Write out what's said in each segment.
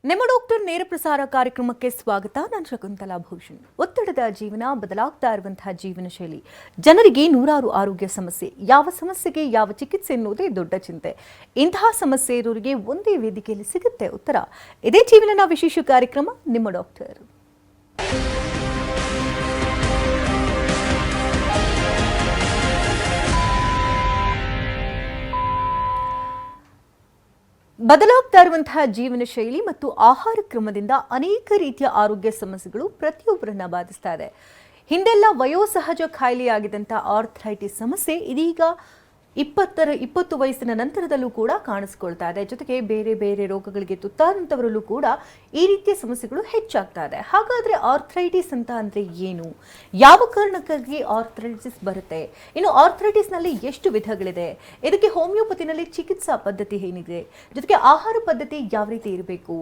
ನಿಮ್ಮ ಡಾಕ್ಟರ್ ನೇರ ಪ್ರಸಾರ ಕಾರ್ಯಕ್ರಮಕ್ಕೆ ಸ್ವಾಗತ. ನಾನು ಶಕುಂತಲಾ ಭೂಷಣ್. ಒತ್ತಡದ ಜೀವನ, ಬದಲಾಗ್ತಾ ಇರುವಂತಹ ಜೀವನ ಶೈಲಿ, ಜನರಿಗೆ ನೂರಾರು ಆರೋಗ್ಯ ಸಮಸ್ಯೆ, ಯಾವ ಸಮಸ್ಯೆಗೆ ಯಾವ ಚಿಕಿತ್ಸೆ ಎನ್ನುವುದೇ ದೊಡ್ಡ ಚಿಂತೆ. ಇಂತಹ ಸಮಸ್ಯೆ ಇರೋರಿಗೆ ಒಂದೇ ವೇದಿಕೆಯಲ್ಲಿ ಸಿಗುತ್ತೆ ಉತ್ತರ. ಇದೇ ಜೀವನದ ವಿಶೇಷ ಕಾರ್ಯಕ್ರಮ ನಿಮ್ಮ ಡಾಕ್ಟರ್. ಬದಲಾಗ್ತಾ ಇರುವಂತಹ ಜೀವನ ಶೈಲಿ ಮತ್ತು ಆಹಾರ ಕ್ರಮದಿಂದ ಅನೇಕ ರೀತಿಯ ಆರೋಗ್ಯ ಸಮಸ್ಯೆಗಳು ಪ್ರತಿಯೊಬ್ಬರನ್ನ ಬಾಧಿಸ್ತಾ ಇದೆ. ಹಿಂದೆಲ್ಲ ವಯೋಸಹಜ ಖಾಯಿಲೆಯಾಗಿದ್ದಂಥ ಆರ್ಥರೈಟಿಸ್ ಸಮಸ್ಯೆ ಇದೀಗ 20 ವಯಸ್ಸಿನ ನಂತರದಲ್ಲೂ ಕೂಡ ಕಾಣಿಸ್ಕೊಳ್ತಾ ಇದೆ. ಜೊತೆಗೆ ಬೇರೆ ಬೇರೆ ರೋಗಗಳಿಗೆ ತುತ್ತಾದಂಥವರಲ್ಲೂ ಕೂಡ ಈ ರೀತಿಯ ಸಮಸ್ಯೆಗಳು ಹೆಚ್ಚಾಗ್ತಾ ಇದೆ. ಹಾಗಾದ್ರೆ ಆರ್ಥರೈಟಿಸ್ ಅಂತ ಅಂದ್ರೆ ಏನು, ಯಾವ ಕಾರಣಕ್ಕಾಗಿ ಆರ್ಥರೈಟಿಸ್ ಬರುತ್ತೆ, ಇನ್ನು ಆರ್ಥರೈಟಿಸ್ ನಲ್ಲಿ ಎಷ್ಟು ವಿಧಗಳಿದೆ, ಇದಕ್ಕೆ ಹೋಮಿಯೋಪತಿನಲ್ಲಿ ಚಿಕಿತ್ಸಾ ಪದ್ಧತಿ ಏನಿದೆ, ಜೊತೆಗೆ ಆಹಾರ ಪದ್ಧತಿ ಯಾವ ರೀತಿ ಇರಬೇಕು,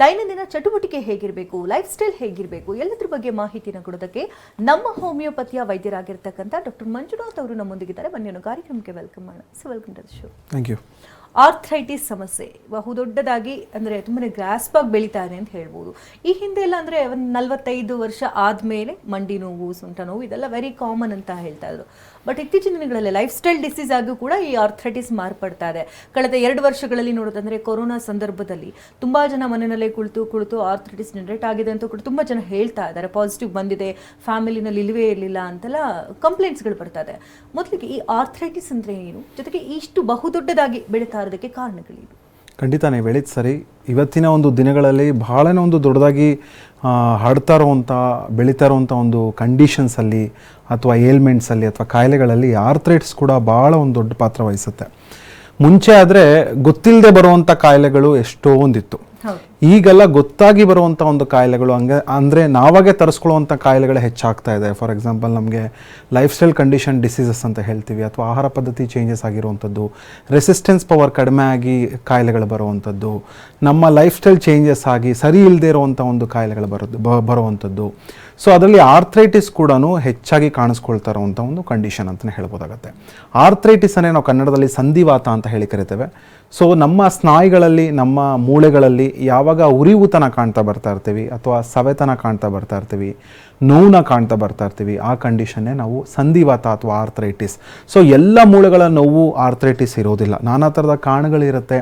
ದೈನಂದಿನ ಚಟುವಟಿಕೆ ಹೇಗಿರಬೇಕು, ಲೈಫ್ ಸ್ಟೈಲ್ ಹೇಗಿರಬೇಕು, ಎಲ್ಲದರ ಬಗ್ಗೆ ಮಾಹಿತಿನ ಕೊಡೋದಕ್ಕೆ ನಮ್ಮ ಹೋಮಿಯೋಪತಿಯ ವೈದ್ಯರಾಗಿರ್ತಕ್ಕಂಥ ಡಾಕ್ಟರ್ ಮಂಜುನಾಥ್ ಅವರು ನಮ್ಮೊಂದಿಗಿದ್ದಾರೆ. ಬನ್ನಿ ಕಾರ್ಯಕ್ರಮಕ್ಕೆ welcome. Welcome to the show. Thank you. Arthritis ಸಮಸ್ಯೆ ಬಹುದೊಡ್ಡದಾಗಿ ಅಂದರೆ ತುಂಬಾ ಗ್ರಾಸ್ಪ್ ಆಗಿ ಬೆಳೀತಾ ಇದೆ ಅಂತ ಹೇಳ್ಬೋದು. ಈ ಹಿಂದೆ ಎಲ್ಲ ಅಂದರೆ 45 ವರ್ಷ ಆದಮೇಲೆ ಮಂಡಿ ನೋವು, ಸೊಂಟ ನೋವು ಇದೆಲ್ಲ ವೆರಿ ಕಾಮನ್ ಅಂತ ಹೇಳ್ತಾ ಇದ್ರು. ಬಟ್ ಇತ್ತೀಚಿನ ದಿನಗಳಲ್ಲಿ ಲೈಫ್ ಸ್ಟೈಲ್ ಡಿಸೀಸ್ ಆಗೂ ಕೂಡ ಈ ಆರ್ಥರೈಟಿಸ್ ಮಾರ್ಪಡ್ತಾ ಇದೆ. ಕಳೆದ 2 ವರ್ಷಗಳಲ್ಲಿ ನೋಡೋದಂದ್ರೆ ಕೊರೋನಾ ಸಂದರ್ಭದಲ್ಲಿ ತುಂಬಾ ಜನ ಮನೆಯಲ್ಲೇ ಕುಳಿತು ಆರ್ಥರೈಟಿಸ್ ಜನರೇಟ್ ಆಗಿದೆ ಅಂತ ಕೂಡ ತುಂಬಾ ಜನ ಹೇಳ್ತಾ ಇದ್ದಾರೆ. ಪಾಸಿಟಿವ್ ಬಂದಿದೆ, ಫ್ಯಾಮಿಲಿನಲ್ಲಿ ಇಲ್ಲವೇ ಇರಲಿಲ್ಲ ಅಂತೆಲ್ಲ ಕಂಪ್ಲೇಂಟ್ಸ್ಗಳು ಬರ್ತಾ ಇದೆ. ಮೊದಲಿಗೆ ಈ ಆರ್ಥರೈಟಿಸ್ ಅಂದ್ರೆ ಏನು, ಜೊತೆಗೆ ಇಷ್ಟು ಬಹುದೊಡ್ಡದಾಗಿ ಬೆಳೀತಾ ಇರೋದಕ್ಕೆ ಕಾರಣಗಳಿವೆ? ಖಂಡಿತ ನೀವು ಹೇಳಿದ್ದು ಸರಿ. ಇವತ್ತಿನ ಒಂದು ದಿನಗಳಲ್ಲಿ ಬಹಳನೇ ಒಂದು ದೊಡ್ಡದಾಗಿ ಹರಡ್ತಾ ಇರುವಂಥ, ಬೆಳೀತಾ ಇರುವಂಥ ಒಂದು ಕಂಡೀಷನ್ಸಲ್ಲಿ ಅಥವಾ ಏಲ್ಮೆಂಟ್ಸಲ್ಲಿ ಅಥವಾ ಕಾಯಿಲೆಗಳಲ್ಲಿ ಆರ್ಥರೈಟಿಸ್ ಕೂಡ ಭಾಳ ಒಂದು ದೊಡ್ಡ ಪಾತ್ರ ವಹಿಸುತ್ತೆ. ಮುಂಚೆ ಆದರೆ ಗೊತ್ತಿಲ್ಲದೆ ಬರುವಂಥ ಕಾಯಿಲೆಗಳು ಎಷ್ಟೊಂದಿತ್ತು. ಈಗೆಲ್ಲ ಗೊತ್ತಾಗಿ ಬರುವಂಥ ಒಂದು ಕಾಯಿಲೆಗಳು ಅಂದರೆ ನಾವಾಗೆ ತರಿಸ್ಕೊಳ್ಳುವಂಥ ಕಾಯಿಲೆಗಳೇ ಹೆಚ್ಚಾಗ್ತಾ ಇದೆ. ಫಾರ್ ಎಕ್ಸಾಂಪಲ್ ನಮಗೆ ಲೈಫ್ ಸ್ಟೈಲ್ ಕಂಡೀಷನ್ ಡಿಸೀಸಸ್ ಅಂತ ಹೇಳ್ತೀವಿ, ಅಥವಾ ಆಹಾರ ಪದ್ಧತಿ ಚೇಂಜಸ್ ಆಗಿರುವಂಥದ್ದು, ರೆಸಿಸ್ಟೆನ್ಸ್ ಪವರ್ ಕಡಿಮೆ ಆಗಿ ಕಾಯಿಲೆಗಳು ಬರುವಂಥದ್ದು, ನಮ್ಮ ಲೈಫ್ ಸ್ಟೈಲ್ ಚೇಂಜಸ್ ಆಗಿ ಸರಿ ಇಲ್ಲದೆ ಇರುವಂಥ ಒಂದು ಕಾಯಿಲೆಗಳು ಬರುವಂಥದ್ದು. ಸೊ ಅದರಲ್ಲಿ ಆರ್ಥರೈಟಿಸ್ ಕೂಡ ಹೆಚ್ಚಾಗಿ ಕಾಣಿಸ್ಕೊಳ್ತಾ ಇರುವಂಥ ಒಂದು ಕಂಡೀಷನ್ ಅಂತಲೇ ಹೇಳ್ಬೋದಾಗತ್ತೆ. ಆರ್ಥರೈಟಿಸ್ ಅನ್ನೇ ನಾವು ಕನ್ನಡದಲ್ಲಿ ಸಂಧಿವಾತ ಅಂತ ಹೇಳಿ ಕರಿತೇವೆ. ಸೊ ನಮ್ಮ ಸ್ನಾಯುಗಳಲ್ಲಿ, ನಮ್ಮ ಮೂಳೆಗಳಲ್ಲಿ ಯಾವಾಗ ಉರಿಯೂತನ ಕಾಣ್ತಾ ಬರ್ತಾ ಇರ್ತೀವಿ ಅಥವಾ ಸವೆತನ ಕಾಣ್ತಾ ಬರ್ತಾ ಇರ್ತೀವಿ, ನೋವನ್ನ ಕಾಣ್ತಾ ಬರ್ತಾ ಇರ್ತೀವಿ, ಆ ಕಂಡೀಷನ್ನೇ ನಾವು ಸಂಧಿವಾತ ಅಥವಾ ಆರ್ಥರೈಟಿಸ್. ಸೊ ಎಲ್ಲ ಮೂಳೆಗಳ ನೋವು ಆರ್ಥರೈಟಿಸ್ ಇರೋದಿಲ್ಲ, ನಾನಾ ಥರದ ಕಾರಣಗಳಿರುತ್ತೆ.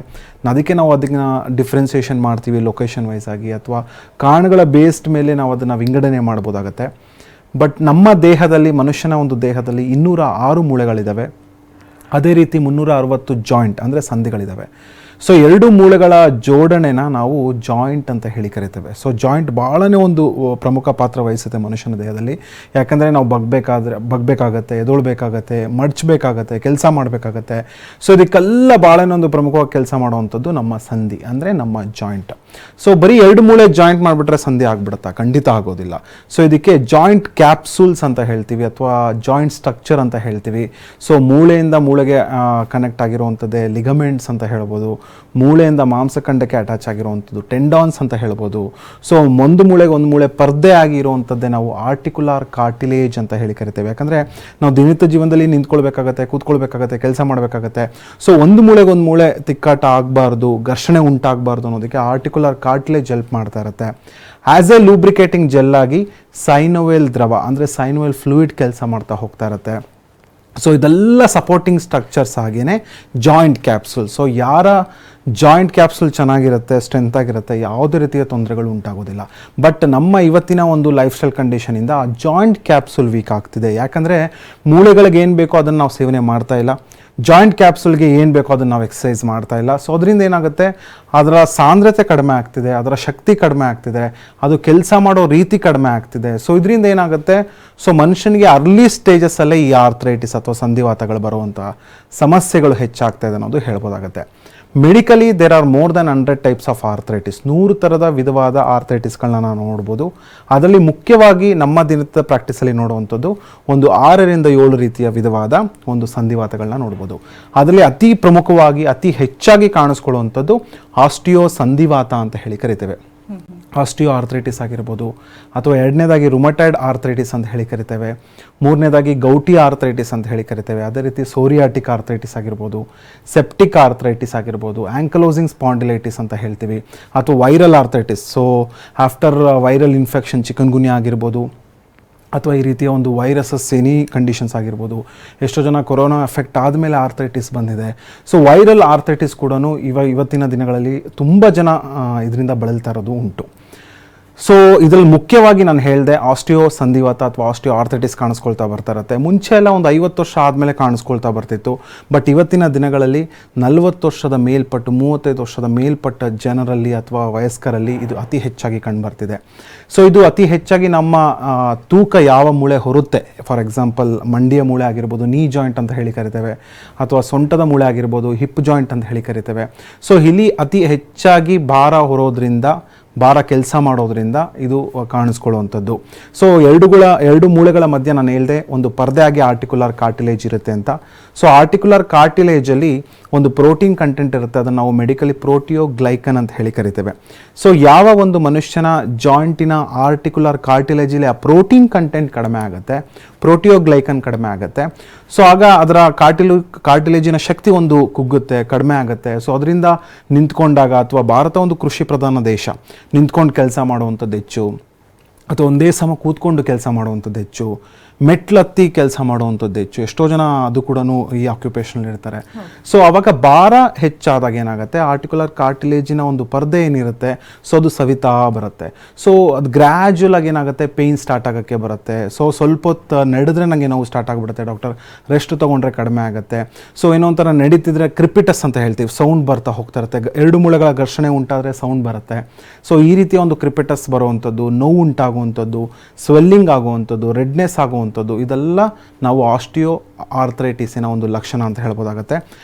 ಅದಕ್ಕೆ ನಾವು ಅದನ್ನು ಡಿಫ್ರೆನ್ಸಿಯೇಷನ್ ಮಾಡ್ತೀವಿ ಲೊಕೇಶನ್ ವೈಸ್ ಆಗಿ, ಅಥವಾ ಕಾರಣಗಳ ಬೇಸ್ಡ್ ಮೇಲೆ ನಾವು ಅದನ್ನು ವಿಂಗಡಣೆ ಮಾಡ್ಬೋದಾಗತ್ತೆ. ಬಟ್ ನಮ್ಮ ದೇಹದಲ್ಲಿ, ಮನುಷ್ಯನ ಒಂದು ದೇಹದಲ್ಲಿ 206 ಮೂಳೆಗಳಿದ್ದಾವೆ. ಅದೇ ರೀತಿ 360 ಜಾಯಿಂಟ್ ಅಂದರೆ ಸಂಧಿಗಳಿದ್ದಾವೆ. ಸೊ 2 ಮೂಳೆಗಳ ಜೋಡಣೆನ ನಾವು ಜಾಯಿಂಟ್ ಅಂತ ಹೇಳಿ ಕರಿತೇವೆ. ಜಾಯಿಂಟ್ ಭಾಳನೇ ಒಂದು ಪ್ರಮುಖ ಪಾತ್ರ ವಹಿಸುತ್ತೆ ಮನುಷ್ಯನ ದೇಹದಲ್ಲಿ. ಯಾಕಂದರೆ ನಾವು ಬಗ್ಬೇಕಾಗತ್ತೆ, ಎದೊಳ್ಬೇಕಾಗತ್ತೆ, ಮಡ್ಚಬೇಕಾಗತ್ತೆ, ಕೆಲಸ ಮಾಡಬೇಕಾಗತ್ತೆ. ಸೊ ಇದಕ್ಕೆಲ್ಲ ಭಾಳನೇ ಒಂದು ಪ್ರಮುಖವಾಗಿ ಕೆಲಸ ಮಾಡುವಂಥದ್ದು ನಮ್ಮ ಸಂಧಿ ಅಂದರೆ ನಮ್ಮ ಜಾಯಿಂಟ್. ಸೊ ಬರೀ 2 ಮೂಳೆ ಜಾಯಿಂಟ್ ಮಾಡಿಬಿಟ್ರೆ ಸಂಧಿ ಆಗ್ಬಿಡುತ್ತಾ? ಖಂಡಿತ ಆಗೋದಿಲ್ಲ. ಸೊ ಇದಕ್ಕೆ ಜಾಯಿಂಟ್ ಕ್ಯಾಪ್ಸೂಲ್ಸ್ ಅಂತ ಹೇಳ್ತೀವಿ, ಅಥವಾ ಜಾಯಿಂಟ್ ಸ್ಟ್ರಕ್ಚರ್ ಅಂತ ಹೇಳ್ತೀವಿ. ಸೊ ಮೂಳೆಯಿಂದ ಮೂಳೆಗೆ ಕನೆಕ್ಟ್ ಆಗಿರುವಂಥದ್ದೇ ಲಿಗಮೆಂಟ್ಸ್ ಅಂತ ಹೇಳ್ಬೋದು. ಮೂಳೆಯಿಂದ ಮಾಂಸಖಂಡಕ್ಕೆ ಅಟ್ಯಾಚ್ ಆಗಿರುವಂಥದ್ದು ಟೆಂಡಾನ್ಸ್ ಅಂತ ಹೇಳ್ಬೋದು. ಸೊ ಒಂದು ಮೂಳೆಗೆ ಒಂದು ಮೂಳೆ ಪರ್ದೆ ಆಗಿರುವಂಥದ್ದೇ ನಾವು ಆರ್ಟಿಕ್ಯುಲರ್ ಕಾರ್ಟಿಲೇಜ್ ಅಂತ ಹೇಳಿ ಕರಿತೇವೆ. ಯಾಕಂದರೆ ನಾವು ದಿನನಿತ್ಯ ಜೀವನದಲ್ಲಿ ನಿಂತ್ಕೊಳ್ಬೇಕಾಗತ್ತೆ, ಕೂತ್ಕೊಳ್ಬೇಕಾಗತ್ತೆ, ಕೆಲಸ ಮಾಡಬೇಕಾಗತ್ತೆ. ಸೊ ಒಂದು ಮೂಳೆಗೆ ಒಂದು ಮೂಳೆ ತಿಕ್ಕಾಟ ಆಗಬಾರ್ದು, ಘರ್ಷಣೆ ಉಂಟಾಗಬಾರ್ದು ಅನ್ನೋದಕ್ಕೆ ಆರ್ಟಿಕ್ಯುಲರ್ ಕಾರ್ಟಿಲೇಜ್ ಹೆಲ್ಪ್ ಮಾಡ್ತಾ ಇರುತ್ತೆ. ಆ್ಯಸ್ ಎ ಲೂಬ್ರಿಕೇಟಿಂಗ್ ಜೆಲ್ ಆಗಿ ಸೈನೋವೆಲ್ ದ್ರವ ಅಂದರೆ ಸೈನೋವೆಲ್ ಫ್ಲೂಯಿಡ್ ಕೆಲಸ ಮಾಡ್ತಾ ಹೋಗ್ತಾ ಇರುತ್ತೆ. ಸೊ ಇದೆಲ್ಲ ಸಪೋರ್ಟಿಂಗ್ ಸ್ಟ್ರಕ್ಚರ್ಸ್ ಆಗಿಯೇ ಜಾಯಿಂಟ್ ಕ್ಯಾಪ್ಸೂಲ್. ಸೊ ಯಾರ ಜಾಯಿಂಟ್ ಕ್ಯಾಪ್ಸೂಲ್ ಚೆನ್ನಾಗಿರುತ್ತೆ, ಸ್ಟ್ರೆಂತ್ ಆಗಿರುತ್ತೆ, ಯಾವುದೇ ರೀತಿಯ ತೊಂದರೆಗಳು ಉಂಟಾಗೋದಿಲ್ಲ. ಬಟ್ ನಮ್ಮ ಇವತ್ತಿನ ಒಂದು ಲೈಫ್ ಸ್ಟೈಲ್ ಕಂಡೀಷನಿಂದ ಆ ಜಾಯಿಂಟ್ ಕ್ಯಾಪ್ಸೂಲ್ ವೀಕ್ ಆಗ್ತಿದೆ. ಯಾಕಂದರೆ ಮೂಳೆಗಳಿಗೆ ಏನು ಬೇಕೋ ಅದನ್ನು ನಾವು ಸೇವನೆ ಮಾಡ್ತಾ ಇಲ್ಲ, ಜಾಯಿಂಟ್ ಕ್ಯಾಪ್ಸೂಲ್ಗೆ ಏನು ಬೇಕೋ ಅದನ್ನು ನಾವು ಎಕ್ಸಸೈಸ್ ಮಾಡ್ತಾ ಇಲ್ಲ. ಸೊ ಅದರಿಂದ ಏನಾಗುತ್ತೆ, ಅದರ ಸಾಂದ್ರತೆ ಕಡಿಮೆ ಆಗ್ತಿದೆ, ಅದರ ಶಕ್ತಿ ಕಡಿಮೆ ಆಗ್ತಿದೆ, ಅದು ಕೆಲಸ ಮಾಡೋ ರೀತಿ ಕಡಿಮೆ ಆಗ್ತಿದೆ. ಸೊ ಇದರಿಂದ ಏನಾಗುತ್ತೆ, ಸೊ ಮನುಷ್ಯನಿಗೆ ಅರ್ಲಿ ಸ್ಟೇಜಸ್ಸಲ್ಲೇ ಈ ಆರ್ಥರೈಟಿಸ್ ಅಥವಾ ಸಂಧಿವಾತಗಳು ಬರುವಂಥ ಸಮಸ್ಯೆಗಳು ಹೆಚ್ಚಾಗ್ತಾ ಇದೆ ಅನ್ನೋದು ಹೇಳ್ಬೋದಾಗುತ್ತೆ. Medically there are more than 100 types of arthritis. 100 ಥರದ ವಿಧವಾದ ಆರ್ಥರೈಟಿಸ್ಗಳನ್ನ ನಾವು ನೋಡ್ಬೋದು. ಅದರಲ್ಲಿ ಮುಖ್ಯವಾಗಿ ನಮ್ಮ ದಿನದ ಪ್ರಾಕ್ಟೀಸಲ್ಲಿ ನೋಡುವಂಥದ್ದು ಒಂದು 6ರಿಂದ 7 ರೀತಿಯ ವಿಧವಾದ ಒಂದು ಸಂಧಿವಾತಗಳನ್ನ ನೋಡ್ಬೋದು. ಅದರಲ್ಲಿ ಅತಿ ಪ್ರಮುಖವಾಗಿ ಅತಿ ಹೆಚ್ಚಾಗಿ ಕಾಣಿಸ್ಕೊಳ್ಳುವಂಥದ್ದು ಆಸ್ಟಿಯೋ ಸಂಧಿವಾತ ಅಂತ ಹೇಳಿ ಕರಿತೇವೆ. ಆಸ್ಟಿಯೋ ಆರ್ಥ್ರೈಟಿಸ್ ಆಗಿರ್ಬೋದು, ಅಥವಾ ಎರಡನೇದಾಗಿ ರುಮಟೈಡ್ ಆರ್ಥ್ರೈಟಿಸ್ ಅಂತ ಹೇಳಿ ಕರಿತೇವೆ, ಮೂರನೇದಾಗಿ ಗೌಟಿ ಆರ್ಥ್ರೈಟಿಸ್ ಅಂತ ಹೇಳಿ ಕರಿತೇವೆ, ಅದೇ ರೀತಿ ಸೋರಿಯಾಟಿಕ್ ಆರ್ಥ್ರೈಟಿಸ್ ಆಗಿರ್ಬೋದು, ಸೆಪ್ಟಿಕ್ ಆರ್ಥ್ರೈಟಿಸ್ ಆಗಿರ್ಬೋದು, ಆ್ಯಂಕಲೋಸಿಂಗ್ ಸ್ಪಾಂಡಿಲೈಟಿಸ್ ಅಂತ ಹೇಳ್ತೀವಿ, ಅಥವಾ viral arthritis. So after viral infection chikungunya ಆಗಿರ್ಬೋದು, ಅಥವಾ ಈ ರೀತಿಯ ಒಂದು ವೈರಸಸ್ ಎನಿ ಕಂಡೀಷನ್ಸ್ ಆಗಿರ್ಬೋದು. ಎಷ್ಟೋ ಜನ ಕೊರೋನಾ ಎಫೆಕ್ಟ್ ಆದಮೇಲೆ ಆರ್ಥ್ರೈಟಿಸ್ ಬಂದಿದೆ. ಸೊ ವೈರಲ್ ಆರ್ಥ್ರೈಟಿಸ್ ಕೂಡ ಇವತ್ತಿನ ದಿನಗಳಲ್ಲಿ ತುಂಬ ಜನ ಇದರಿಂದ ಬಳಲ್ತಾ ಇರೋದು ಉಂಟು. ಸೊ ಇದರಲ್ಲಿ ಮುಖ್ಯವಾಗಿ ನಾನು ಹೇಳಿದೆ ಆಸ್ಟಿಯೋ ಸಂಧಿವಾತ ಅಥವಾ ಆಸ್ಟಿಯೋ ಆರ್ಥ್ರೈಟಿಸ್ ಕಾಣಿಸ್ಕೊಳ್ತಾ ಬರ್ತಾ ಇರುತ್ತೆ. ಮುಂಚೆ ಎಲ್ಲ ಒಂದು 50 ವರ್ಷ ಆದಮೇಲೆ ಕಾಣಿಸ್ಕೊಳ್ತಾ ಬರ್ತಿತ್ತು. ಬಟ್ ಇವತ್ತಿನ ದಿನಗಳಲ್ಲಿ 40 ವರ್ಷದ ಮೇಲ್ಪಟ್ಟು 35 ವರ್ಷದ ಮೇಲ್ಪಟ್ಟ ಜನರಲ್ಲಿ ಅಥವಾ ವಯಸ್ಕರಲ್ಲಿ ಇದು ಅತಿ ಹೆಚ್ಚಾಗಿ ಕಂಡುಬರ್ತಿದೆ. ಸೊ ಇದು ಅತಿ ಹೆಚ್ಚಾಗಿ ನಮ್ಮ ತೂಕ ಯಾವ ಮೂಳೆ ಹೊರುತ್ತೆ, ಫಾರ್ ಎಕ್ಸಾಂಪಲ್ ಮಂಡಿಯ ಮೂಳೆ ಆಗಿರ್ಬೋದು, ನೀ ಜಾಯಿಂಟ್ ಅಂತ ಹೇಳಿ ಕರಿತೇವೆ, ಅಥವಾ ಸೊಂಟದ ಮೂಳೆ ಆಗಿರ್ಬೋದು, ಹಿಪ್ ಜಾಯಿಂಟ್ ಅಂತ ಹೇಳಿ ಕರಿತೇವೆ. ಸೊ ಇಲ್ಲಿ ಅತಿ ಹೆಚ್ಚಾಗಿ ಭಾರ ಹೊರೋದ್ರಿಂದ, ಭಾರ ಕೆಲಸ ಮಾಡೋದ್ರಿಂದ ಇದು ಕಾಣಿಸ್ಕೊಳ್ಳುವಂಥದ್ದು. ಸೊ ಎರಡು ಮೂಳೆಗಳ ಮಧ್ಯೆ ನಾನು ಹೇಳಿದೆ ಒಂದು ಪರ್ದೆ ಆಗಿ ಆರ್ಟಿಕ್ಯುಲರ್ ಕಾರ್ಟಿಲೇಜ್ ಇರುತ್ತೆ ಅಂತ. ಸೊ ಆರ್ಟಿಕ್ಯುಲರ್ ಕಾರ್ಟಿಲೇಜಲ್ಲಿ ಒಂದು ಪ್ರೋಟೀನ್ ಕಂಟೆಂಟ್ ಇರುತ್ತೆ, ಅದನ್ನು ನಾವು ಮೆಡಿಕಲಿ ಪ್ರೋಟಿಯೋಗ್ಲೈಕನ್ ಅಂತ ಹೇಳಿ ಕರಿತೇವೆ. ಸೊ ಯಾವ ಒಂದು ಮನುಷ್ಯನ ಜಾಯಿಂಟಿನ ಆರ್ಟಿಕ್ಯುಲರ್ ಕಾರ್ಟಿಲೇಜಲ್ಲಿ ಆ ಪ್ರೋಟೀನ್ ಕಂಟೆಂಟ್ ಕಡಿಮೆ ಆಗುತ್ತೆ, ಪ್ರೋಟಿಯೋಗ್ಲೈಕನ್ ಕಡಿಮೆ ಆಗುತ್ತೆ, ಸೊ ಆಗ ಅದರ ಕಾರ್ಟಿಲೇಜಿನ ಶಕ್ತಿ ಒಂದು ಕುಗ್ಗುತ್ತೆ, ಕಡಿಮೆ ಆಗುತ್ತೆ. ಸೊ ಅದರಿಂದ ನಿಂತ್ಕೊಂಡಾಗ, ಅಥವಾ ಭಾರತ ಒಂದು ಕೃಷಿ ಪ್ರಧಾನ ದೇಶ, ನಿಂತ್ಕೊಂಡು ಕೆಲಸ ಮಾಡುವಂಥದ್ದು ಹೆಚ್ಚು, ಅಥವಾ ಒಂದೇ ಸಮ ಕೂತ್ಕೊಂಡು ಕೆಲಸ ಮಾಡುವಂಥದ್ದು ಹೆಚ್ಚು, ಮೆಟ್ಲತ್ತಿ ಕೆಲಸ ಮಾಡುವಂಥದ್ದು ಹೆಚ್ಚು. ಎಷ್ಟೋ ಜನ ಅದು ಕೂಡ ಈ ಆಕ್ಯುಪೇಷನ್ ಇರ್ತಾರೆ. ಸೊ ಅವಾಗ ಭಾರ ಹೆಚ್ಚಾದಾಗ ಏನಾಗುತ್ತೆ, ಆರ್ಟಿಕ್ಯುಲರ್ ಕಾರ್ಟಿಲೇಜಿನ ಒಂದು ಪರ್ದೆ ಏನಿರುತ್ತೆ ಸೊ ಅದು ಸವಿತಾ ಬರುತ್ತೆ. ಸೊ ಅದು ಗ್ರ್ಯಾಜುವಲ್ ಆಗಿ ಏನಾಗುತ್ತೆ, ಪೇಯ್ನ್ ಸ್ಟಾರ್ಟ್ ಆಗೋಕ್ಕೆ ಬರುತ್ತೆ. ಸೊ ಸ್ವಲ್ಪ ಹೊತ್ತು ನಡೆದ್ರೆ ನನಗೆ ನೋವು ಸ್ಟಾರ್ಟ್ ಆಗಿಬಿಡುತ್ತೆ, ಡಾಕ್ಟರ್ ರೆಸ್ಟ್ ತೊಗೊಂಡ್ರೆ ಕಡಿಮೆ ಆಗುತ್ತೆ. ಸೊ ಏನೋ ಒಂಥರ ನಡೀತಿದ್ರೆ ಕ್ರಿಪಿಟಸ್ ಅಂತ ಹೇಳ್ತೀವಿ, ಸೌಂಡ್ ಬರ್ತಾ ಹೋಗ್ತಾ ಇರುತ್ತೆ. ಎರಡು ಮೂಳೆಗಳ ಘರ್ಷಣೆ ಉಂಟಾದರೆ ಸೌಂಡ್ ಬರುತ್ತೆ. ಸೊ ಈ ರೀತಿಯ ಒಂದು ಕ್ರಿಪಿಟಸ್ ಬರುವಂಥದ್ದು, ನೋವು ಉಂಟಾಗುವಂಥದ್ದು, ಸ್ವೆಲ್ಲಿಂಗ್ ಆಗುವಂಥದ್ದು, ರೆಡ್ನೆಸ್ ಆಗುವಂಥದ್ದು, ಇದೆಲ್ಲ ನಾವು ಆಸ್ಟಿಯೋ ಆರ್ಥ್ರೈಟಿಸಿನ ಒಂದು ಲಕ್ಷಣ ಅಂತ ಹೇಳ್ಬೋದಾಗತ್ತೆ.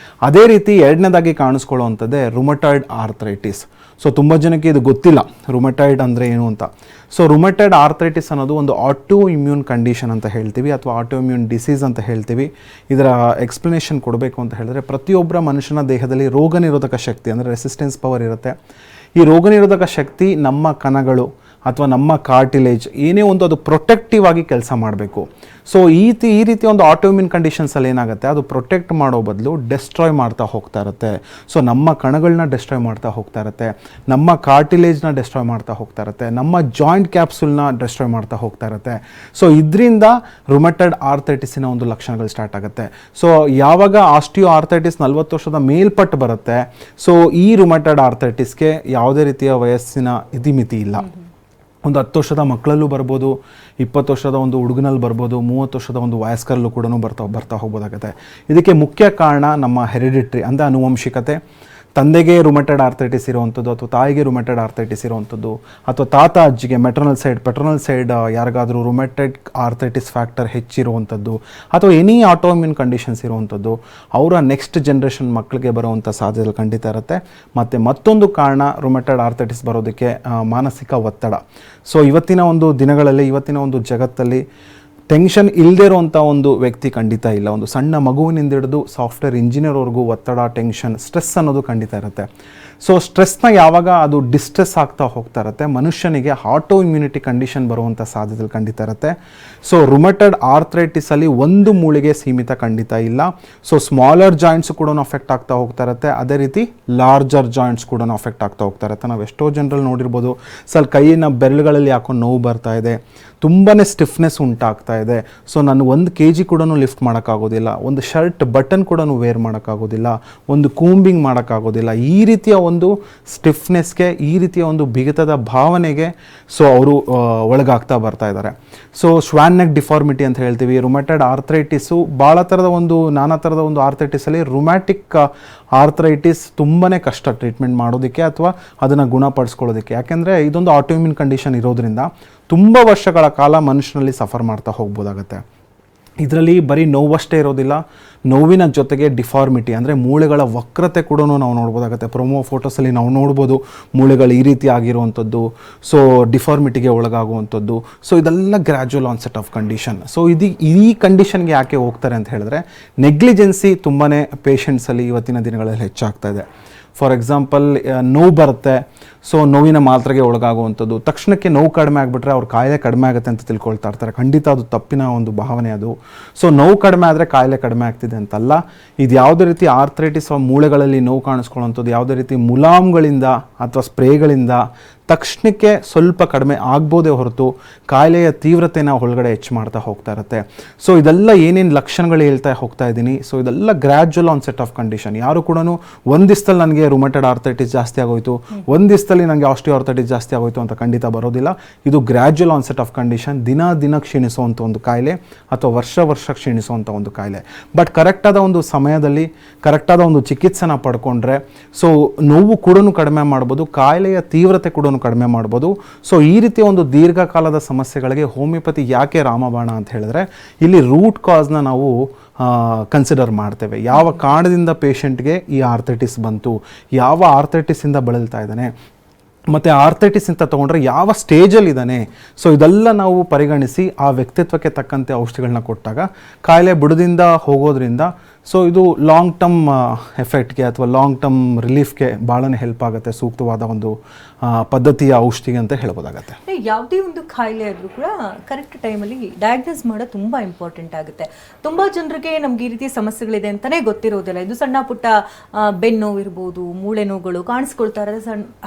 ಅದೇ ರೀತಿ ಎರಡನೇದಾಗಿ ಕಾಣಿಸ್ಕೊಳ್ಳುವಂಥದ್ದೇ ರುಮಟಾಯ್ಡ್ ಆರ್ಥ್ರೈಟಿಸ್. ಸೊ ತುಂಬ ಜನಕ್ಕೆ ಇದು ಗೊತ್ತಿಲ್ಲ ರುಮಟಾಯ್ಡ್ ಅಂದರೆ ಏನು ಅಂತ. ಸೊ ರುಮಟಾಯ್ಡ್ ಆರ್ಥ್ರೈಟಿಸ್ ಅನ್ನೋದು ಒಂದು ಆಟೋ ಇಮ್ಯೂನ್ ಕಂಡೀಷನ್ ಅಂತ ಹೇಳ್ತೀವಿ, ಅಥವಾ ಆಟೋ ಇಮ್ಯೂನ್ ಡಿಸೀಸ್ ಅಂತ ಹೇಳ್ತೀವಿ. ಇದರ ಎಕ್ಸ್ಪ್ಲನೇಷನ್ ಕೊಡಬೇಕು ಅಂತ ಹೇಳಿದ್ರೆ, ಪ್ರತಿಯೊಬ್ಬರ ಮನುಷ್ಯನ ದೇಹದಲ್ಲಿ ರೋಗ ನಿರೋಧಕ ಶಕ್ತಿ ಅಂದರೆ ರೆಸಿಸ್ಟೆನ್ಸ್ ಪವರ್ ಇರುತ್ತೆ. ಈ ರೋಗ ನಿರೋಧಕ ಶಕ್ತಿ ನಮ್ಮ ಕಣಗಳು ಅಥವಾ ನಮ್ಮ ಕಾರ್ಟಿಲೇಜ್ ಏನೇ ಒಂದು ಅದು ಪ್ರೊಟೆಕ್ಟಿವ್ ಆಗಿ ಕೆಲಸ ಮಾಡಬೇಕು. ಸೊ ಈ ರೀತಿ ಒಂದು ಆಟೋಮ್ಯೂನ್ ಕಂಡೀಷನ್ಸಲ್ಲಿ ಏನಾಗುತ್ತೆ, ಅದು ಪ್ರೊಟೆಕ್ಟ್ ಮಾಡೋ ಬದಲು ಡೆಸ್ಟ್ರಾಯ್ ಮಾಡ್ತಾ ಹೋಗ್ತಾ ಇರುತ್ತೆ. ಸೊ ನಮ್ಮ ಕಣಗಳನ್ನ ಡೆಸ್ಟ್ರಾಯ್ ಮಾಡ್ತಾ ಹೋಗ್ತಾ ಇರುತ್ತೆ, ನಮ್ಮ ಕಾರ್ಟಿಲೇಜ್ನ ಡೆಸ್ಟ್ರಾಯ್ ಮಾಡ್ತಾ ಹೋಗ್ತಾ ಇರುತ್ತೆ, ನಮ್ಮ ಜಾಯಿಂಟ್ ಕ್ಯಾಪ್ಸುಲ್ನ ಡೆಸ್ಟ್ರಾಯ್ ಮಾಡ್ತಾ ಹೋಗ್ತಾ ಇರುತ್ತೆ. ಸೊ ಇದರಿಂದ ರುಮಟಾಯ್ಡ್ ಆರ್ಥ್ರೈಟಿಸಿನ ಒಂದು ಲಕ್ಷಣಗಳು ಸ್ಟಾರ್ಟ್ ಆಗುತ್ತೆ. ಸೊ ಯಾವಾಗ ಆಸ್ಟಿಯೋ ಆರ್ಥ್ರೈಟಿಸ್ 40 ವರ್ಷದ ಮೇಲ್ಪಟ್ಟು ಬರುತ್ತೆ, ಸೊ ಈ ರುಮಟಾಯ್ಡ್ ಆರ್ಥ್ರೈಟಿಸ್ಗೆ ಯಾವುದೇ ರೀತಿಯ ವಯಸ್ಸಿನ ಇತಿಮಿತಿ ಇಲ್ಲ. ಒಂದು 10 ವರ್ಷದ ಮಕ್ಕಳಲ್ಲೂ ಬರ್ಬೋದು, 20 ವರ್ಷದ ಒಂದು ಹುಡುಗನಲ್ಲಿ ಬರ್ಬೋದು, 30 ವರ್ಷದ ಒಂದು ವಯಸ್ಕರಲ್ಲೂ ಕೂಡ ಬರ್ತಾ ಹೋಗ್ಬೋದಾಗುತ್ತೆ. ಇದಕ್ಕೆ ಮುಖ್ಯ ಕಾರಣ ನಮ್ಮ ಹೆರಿಡಿಟ್ರಿ ಅಂದರೆ ಆನುವಂಶಿಕತೆ. ತಂದೆಗೆ ರುಮಟಾಯ್ಡ್ ಆರ್ಥ್ರೈಟಿಸ್ ಇರುವಂಥದ್ದು, ಅಥವಾ ತಾಯಿಗೆ ರುಮಟಾಯ್ಡ್ ಆರ್ಥ್ರೈಟಿಸ್ ಇರುವಂಥದ್ದು, ಅಥವಾ ತಾತ ಅಜ್ಜಿಗೆ ಪೆಟ್ರನಲ್ ಸೈಡ್ ಯಾರಿಗಾದರೂ ರುಮಟಾಯ್ಡ್ ಆರ್ಥ್ರೈಟಿಸ್ ಫ್ಯಾಕ್ಟರ್ ಹೆಚ್ಚಿರುವಂಥದ್ದು, ಅಥವಾ ಎನಿ ಆಟೋಮ್ಯೂನ್ ಕಂಡೀಷನ್ಸ್ ಇರುವಂಥದ್ದು, ಅವರ ನೆಕ್ಸ್ಟ್ ಜನ್ರೇಷನ್ ಮಕ್ಕಳಿಗೆ ಬರುವಂಥ ಸಾಧ್ಯತೆ ಖಂಡಿತ ಇರುತ್ತೆ. ಮತ್ತು ಮತ್ತೊಂದು ಕಾರಣ ರುಮಟಾಯ್ಡ್ ಆರ್ಥ್ರೈಟಿಸ್ ಬರೋದಕ್ಕೆ ಮಾನಸಿಕ ಒತ್ತಡ. ಸೊ ಇವತ್ತಿನ ಒಂದು ದಿನಗಳಲ್ಲಿ, ಇವತ್ತಿನ ಒಂದು ಜಗತ್ತಲ್ಲಿ ಟೆನ್ಷನ್ ಇಲ್ಲದೇ ಇರುವಂಥ ಒಂದು ವ್ಯಕ್ತಿ ಖಂಡಿತ ಇಲ್ಲ. ಒಂದು ಸಣ್ಣ ಮಗುವಿನಿಂದ ಹಿಡಿದು ಸಾಫ್ಟ್ವೇರ್ ಇಂಜಿನಿಯರ್ವರೆಗೂ ಒತ್ತಡ, ಟೆನ್ಷನ್, ಸ್ಟ್ರೆಸ್ ಅನ್ನೋದು ಖಂಡಿತ ಇರುತ್ತೆ. ಸೊ ಸ್ಟ್ರೆಸ್ನ ಯಾವಾಗ ಅದು ಡಿಸ್ಟ್ರೆಸ್ ಆಗ್ತಾ ಹೋಗ್ತಾ ಇರುತ್ತೆ, ಮನುಷ್ಯನಿಗೆ ಆಟೋ ಇಮ್ಯುನಿಟಿ ಕಂಡೀಷನ್ ಬರುವಂಥ ಸಾಧ್ಯತೆ ಖಂಡಿತ ಇರುತ್ತೆ. ಸೊ ರುಮಟಾಯ್ಡ್ ಆರ್ಥ್ರೈಟಿಸಲ್ಲಿ ಒಂದು ಮೂಳೆಗೆ ಸೀಮಿತ ಖಂಡಿತ ಇಲ್ಲ. ಸೊ ಸ್ಮಾಲರ್ ಜಾಯಿಂಟ್ಸ್ ಕೂಡ ಅಫೆಕ್ಟ್ ಆಗ್ತಾ ಹೋಗ್ತಾ ಇರುತ್ತೆ, ಅದೇ ರೀತಿ ಲಾರ್ಜರ್ ಜಾಯಿಂಟ್ಸ್ ಕೂಡ ಅಫೆಕ್ಟ್ ಆಗ್ತಾ ಹೋಗ್ತಾ ಇರುತ್ತೆ. ನಾವು ಎಷ್ಟೋ ಜನರಲ್ಲಿ ನೋಡಿರ್ಬೋದು, ಸ್ವಲ್ಪ ಕೈಯಿನ ಬೆರಳುಗಳಲ್ಲಿ ಯಾಕೋ ನೋವು ಬರ್ತಾ ಇದೆ, ತುಂಬಾ ಸ್ಟಿಫ್ನೆಸ್ ಉಂಟಾಗ್ತಾ ಇದೆ. ಸೊ ನಾನು 1 kg ಕೂಡ ಲಿಫ್ಟ್ ಮಾಡೋಕ್ಕಾಗೋದಿಲ್ಲ, ಒಂದು ಶರ್ಟ್ ಬಟನ್ ಕೂಡ ವೇರ್ ಮಾಡೋಕ್ಕಾಗೋದಿಲ್ಲ, ಒಂದು ಕೂಂಬಿಂಗ್ ಮಾಡೋಕ್ಕಾಗೋದಿಲ್ಲ. ಈ ರೀತಿಯ ಒಂದು ಸ್ಟಿಫ್ನೆಸ್ಗೆ, ಈ ರೀತಿಯ ಒಂದು ಬಿಗಿತದ ಭಾವನೆಗೆ ಸೊ ಅವರು ಒಳಗಾಗ್ತಾ ಬರ್ತಾ ಇದ್ದಾರೆ. ಸೊ ಶ್ವಾನ್ ನೆಕ್ ಡಿಫಾರ್ಮಿಟಿ ಅಂತ ಹೇಳ್ತೀವಿ. ರುಮಟಾಯ್ಡ್ ಆರ್ಥ್ರೈಟಿಸು ಭಾಳ ಥರದ ಒಂದು ನಾನಾ ಥರದ ಒಂದು ಆರ್ಥ್ರೈಟಿಸಲ್ಲಿ ರುಮ್ಯಾಟಿಕ್ ಆರ್ಥ್ರೈಟಿಸ್ ತುಂಬಾ ಕಷ್ಟ ಟ್ರೀಟ್ಮೆಂಟ್ ಮಾಡೋದಕ್ಕೆ ಅಥವಾ ಅದನ್ನು ಗುಣಪಡಿಸ್ಕೊಳ್ಳೋದಕ್ಕೆ. ಯಾಕೆಂದರೆ ಇದೊಂದು ಆಟೋಮ್ಯೂನ್ ಕಂಡೀಷನ್ ಇರೋದ್ರಿಂದ ತುಂಬ ವರ್ಷಗಳ ಕಾಲ ಮನುಷ್ಯನಲ್ಲಿ ಸಫರ್ ಮಾಡ್ತಾ ಹೋಗ್ಬೋದಾಗತ್ತೆ. ಇದರಲ್ಲಿ ಬರೀ ನೋವಷ್ಟೇ ಇರೋದಿಲ್ಲ, ನೋವಿನ ಜೊತೆಗೆ ಡಿಫಾರ್ಮಿಟಿ ಅಂದರೆ ಮೂಳೆಗಳ ವಕ್ರತೆ ಕೂಡ ನಾವು ನೋಡ್ಬೋದಾಗುತ್ತೆ. ಪ್ರೊಮೋ ಫೋಟೋಸಲ್ಲಿ ನಾವು ನೋಡ್ಬೋದು ಮೂಳೆಗಳು ಈ ರೀತಿ ಆಗಿರುವಂಥದ್ದು, ಸೊ ಡಿಫಾರ್ಮಿಟಿಗೆ ಒಳಗಾಗುವಂಥದ್ದು. ಸೊ ಇದೆಲ್ಲ gradual onset of condition. So ಈ ಕಂಡೀಷನ್ಗೆ ಯಾಕೆ ಹೋಗ್ತಾರೆ ಅಂತ ಹೇಳಿದ್ರೆ, ನೆಗ್ಲಿಜೆನ್ಸಿ ತುಂಬಾ ಪೇಷಂಟ್ಸಲ್ಲಿ ಇವತ್ತಿನ ದಿನಗಳಲ್ಲಿ ಹೆಚ್ಚಾಗ್ತಾ ಇದೆ. ಫಾರ್ ಎಕ್ಸಾಂಪಲ್ ನೋವು ಬರುತ್ತೆ, ಸೊ ನೋವಿನ ಮಾತ್ರೆಗೆ ಒಳಗಾಗುವಂಥದ್ದು, ತಕ್ಷಣಕ್ಕೆ ನೋವು ಕಡಿಮೆ ಆಗಿಬಿಟ್ರೆ ಅವ್ರ ಕಾಯಿಲೆ ಕಡಿಮೆ ಆಗುತ್ತೆ ಅಂತ ತಿಳ್ಕೊಳ್ತಾ ಇರ್ತಾರೆ. ಖಂಡಿತ ಅದು ತಪ್ಪಿನ ಒಂದು ಭಾವನೆ ಅದು. ಸೊ ನೋವು ಕಡಿಮೆ ಆದರೆ ಕಾಯಿಲೆ ಕಡಿಮೆ ಆಗ್ತಿದೆ ಅಂತಲ್ಲ. ಇದು ಯಾವುದೇ ರೀತಿ ಆರ್ಥ್ರೈಟಿಸ್ ಮೂಳೆಗಳಲ್ಲಿ ನೋವು ಕಾಣಿಸ್ಕೊಳ್ಳೋಂಥದ್ದು ಯಾವುದೇ ರೀತಿ ಮುಲಾಮ್ಗಳಿಂದ ಅಥವಾ ಸ್ಪ್ರೇಗಳಿಂದ ತಕ್ಷಣಕ್ಕೆ ಸ್ವಲ್ಪ ಕಡಿಮೆ ಆಗ್ಬೋದೇ ಹೊರತು ಕಾಯಿಲೆಯ ತೀವ್ರತೆನ ಒಳಗಡೆ ಹೆಚ್ಚು ಮಾಡ್ತಾ ಹೋಗ್ತಾ ಇರುತ್ತೆ. ಸೊ ಇದೆಲ್ಲ ಏನೇನು ಲಕ್ಷಣಗಳು ಹೇಳ್ತಾ ಹೋಗ್ತಾ ಇದ್ದೀನಿ, ಸೊ ಇದೆಲ್ಲ gradual on set of condition. ಯಾರು ಕೂಡ ಒಂದು ದಿವಸದಲ್ಲಿ ನನಗೆ ರುಮಟೆಡ್ ಆರ್ಥ್ರೈಟಿಸ್ ಜಾಸ್ತಿ ಆಗೋಯ್ತು, ಒಂದು ದಿವಸದಲ್ಲಿ ನನಗೆ ಆಸ್ಟಿಯೋ ಆರ್ಥ್ರೈಟಿಸ್ ಜಾಸ್ತಿ ಆಗೋಯ್ತು ಅಂತ ಖಂಡಿತ ಬರೋದಿಲ್ಲ. ಇದು gradual on set of condition, ದಿನ ಕ್ಷೀಣಿಸುವಂಥ ಒಂದು ಕಾಯಿಲೆ ಅಥವಾ ವರ್ಷ ಕ್ಷೀಣಿಸುವಂಥ ಒಂದು ಕಾಯಿಲೆ. ಬಟ್ ಕರೆಕ್ಟಾದ ಒಂದು ಸಮಯದಲ್ಲಿ ಕರೆಕ್ಟಾದ ಒಂದು ಚಿಕಿತ್ಸೆನ ಪಡ್ಕೊಂಡ್ರೆ ಸೊ ನೋವು ಕೂಡ ಕಡಿಮೆ ಮಾಡ್ಬೋದು, ಕಾಯಿಲೆಯ ತೀವ್ರತೆ ಕೂಡ ಕಡಿಮೆ ಮಾಡ್ಬೋದು. ಸೊ ಈ ರೀತಿಯ ಒಂದು ದೀರ್ಘಕಾಲದ ಸಮಸ್ಯೆಗಳಿಗೆ ಹೋಮಿಯೋಪತಿ ಯಾಕೆ ರಾಮಬಾಣ ಅಂತ ಹೇಳಿದ್ರೆ, ಇಲ್ಲಿ ರೂಟ್ ಕಾಸ್ನ ನಾವು ಕನ್ಸಿಡರ್ ಮಾಡ್ತೇವೆ. ಯಾವ ಕಾರಣದಿಂದ ಪೇಷಂಟ್ಗೆ ಈ ಆರ್ಥ್ರೈಟಿಸ್ ಬಂತು, ಯಾವ ಆರ್ಥ್ರೈಟಿಸಿಂದ ಬಳಲ್ತಾ ಇದ್ದಾನೆ, ಮತ್ತು ಆರ್ಥ್ರೈಟಿಸ್ ಅಂತ ತೊಗೊಂಡ್ರೆ ಯಾವ ಸ್ಟೇಜಲ್ಲಿ ಇದ್ದಾನೆ. ಸೊ ಇದೆಲ್ಲ ನಾವು ಪರಿಗಣಿಸಿ ಆ ವ್ಯಕ್ತಿತ್ವಕ್ಕೆ ತಕ್ಕಂತೆ ಔಷಧಿಗಳನ್ನ ಕೊಟ್ಟಾಗ ಕಾಯಿಲೆ ಬುಡದಿಂದ ಹೋಗೋದ್ರಿಂದ ಸೊ ಇದು ಲಾಂಗ್ ಟರ್ಮ್ ಎಫೆಕ್ಟ್ಗೆ ಅಥವಾ ಲಾಂಗ್ ಟರ್ಮ್ ರಿಲೀಫ್ಗೆ ಭಾಳನೇ ಹೆಲ್ಪ್ ಆಗುತ್ತೆ. ಸೂಕ್ತವಾದ ಒಂದು ಪದ್ಧತಿಯ ಔಷಧಿಗೆ ಅಂತ ಹೇಳ್ಬೋದಾಗತ್ತೆ. ಯಾವುದೇ ಒಂದು ಕಾಯಿಲೆ ಆದರೂ ಕೂಡ ಕರೆಕ್ಟ್ ಟೈಮಲ್ಲಿ ಡಯಾಗ್ನೋಸ್ ಮಾಡೋದು ತುಂಬ ಇಂಪಾರ್ಟೆಂಟ್ ಆಗುತ್ತೆ. ತುಂಬ ಜನರಿಗೆ ನಮ್ಗೆ ಈ ರೀತಿ ಸಮಸ್ಯೆಗಳಿದೆ ಅಂತಲೇ ಗೊತ್ತಿರೋದಿಲ್ಲ. ಇದು ಸಣ್ಣ ಪುಟ್ಟ ಬೆನ್ನು ನೋವು ಇರ್ಬೋದು, ಮೂಳೆ ನೋವುಗಳು ಕಾಣಿಸ್ಕೊಳ್ತಾರೆ,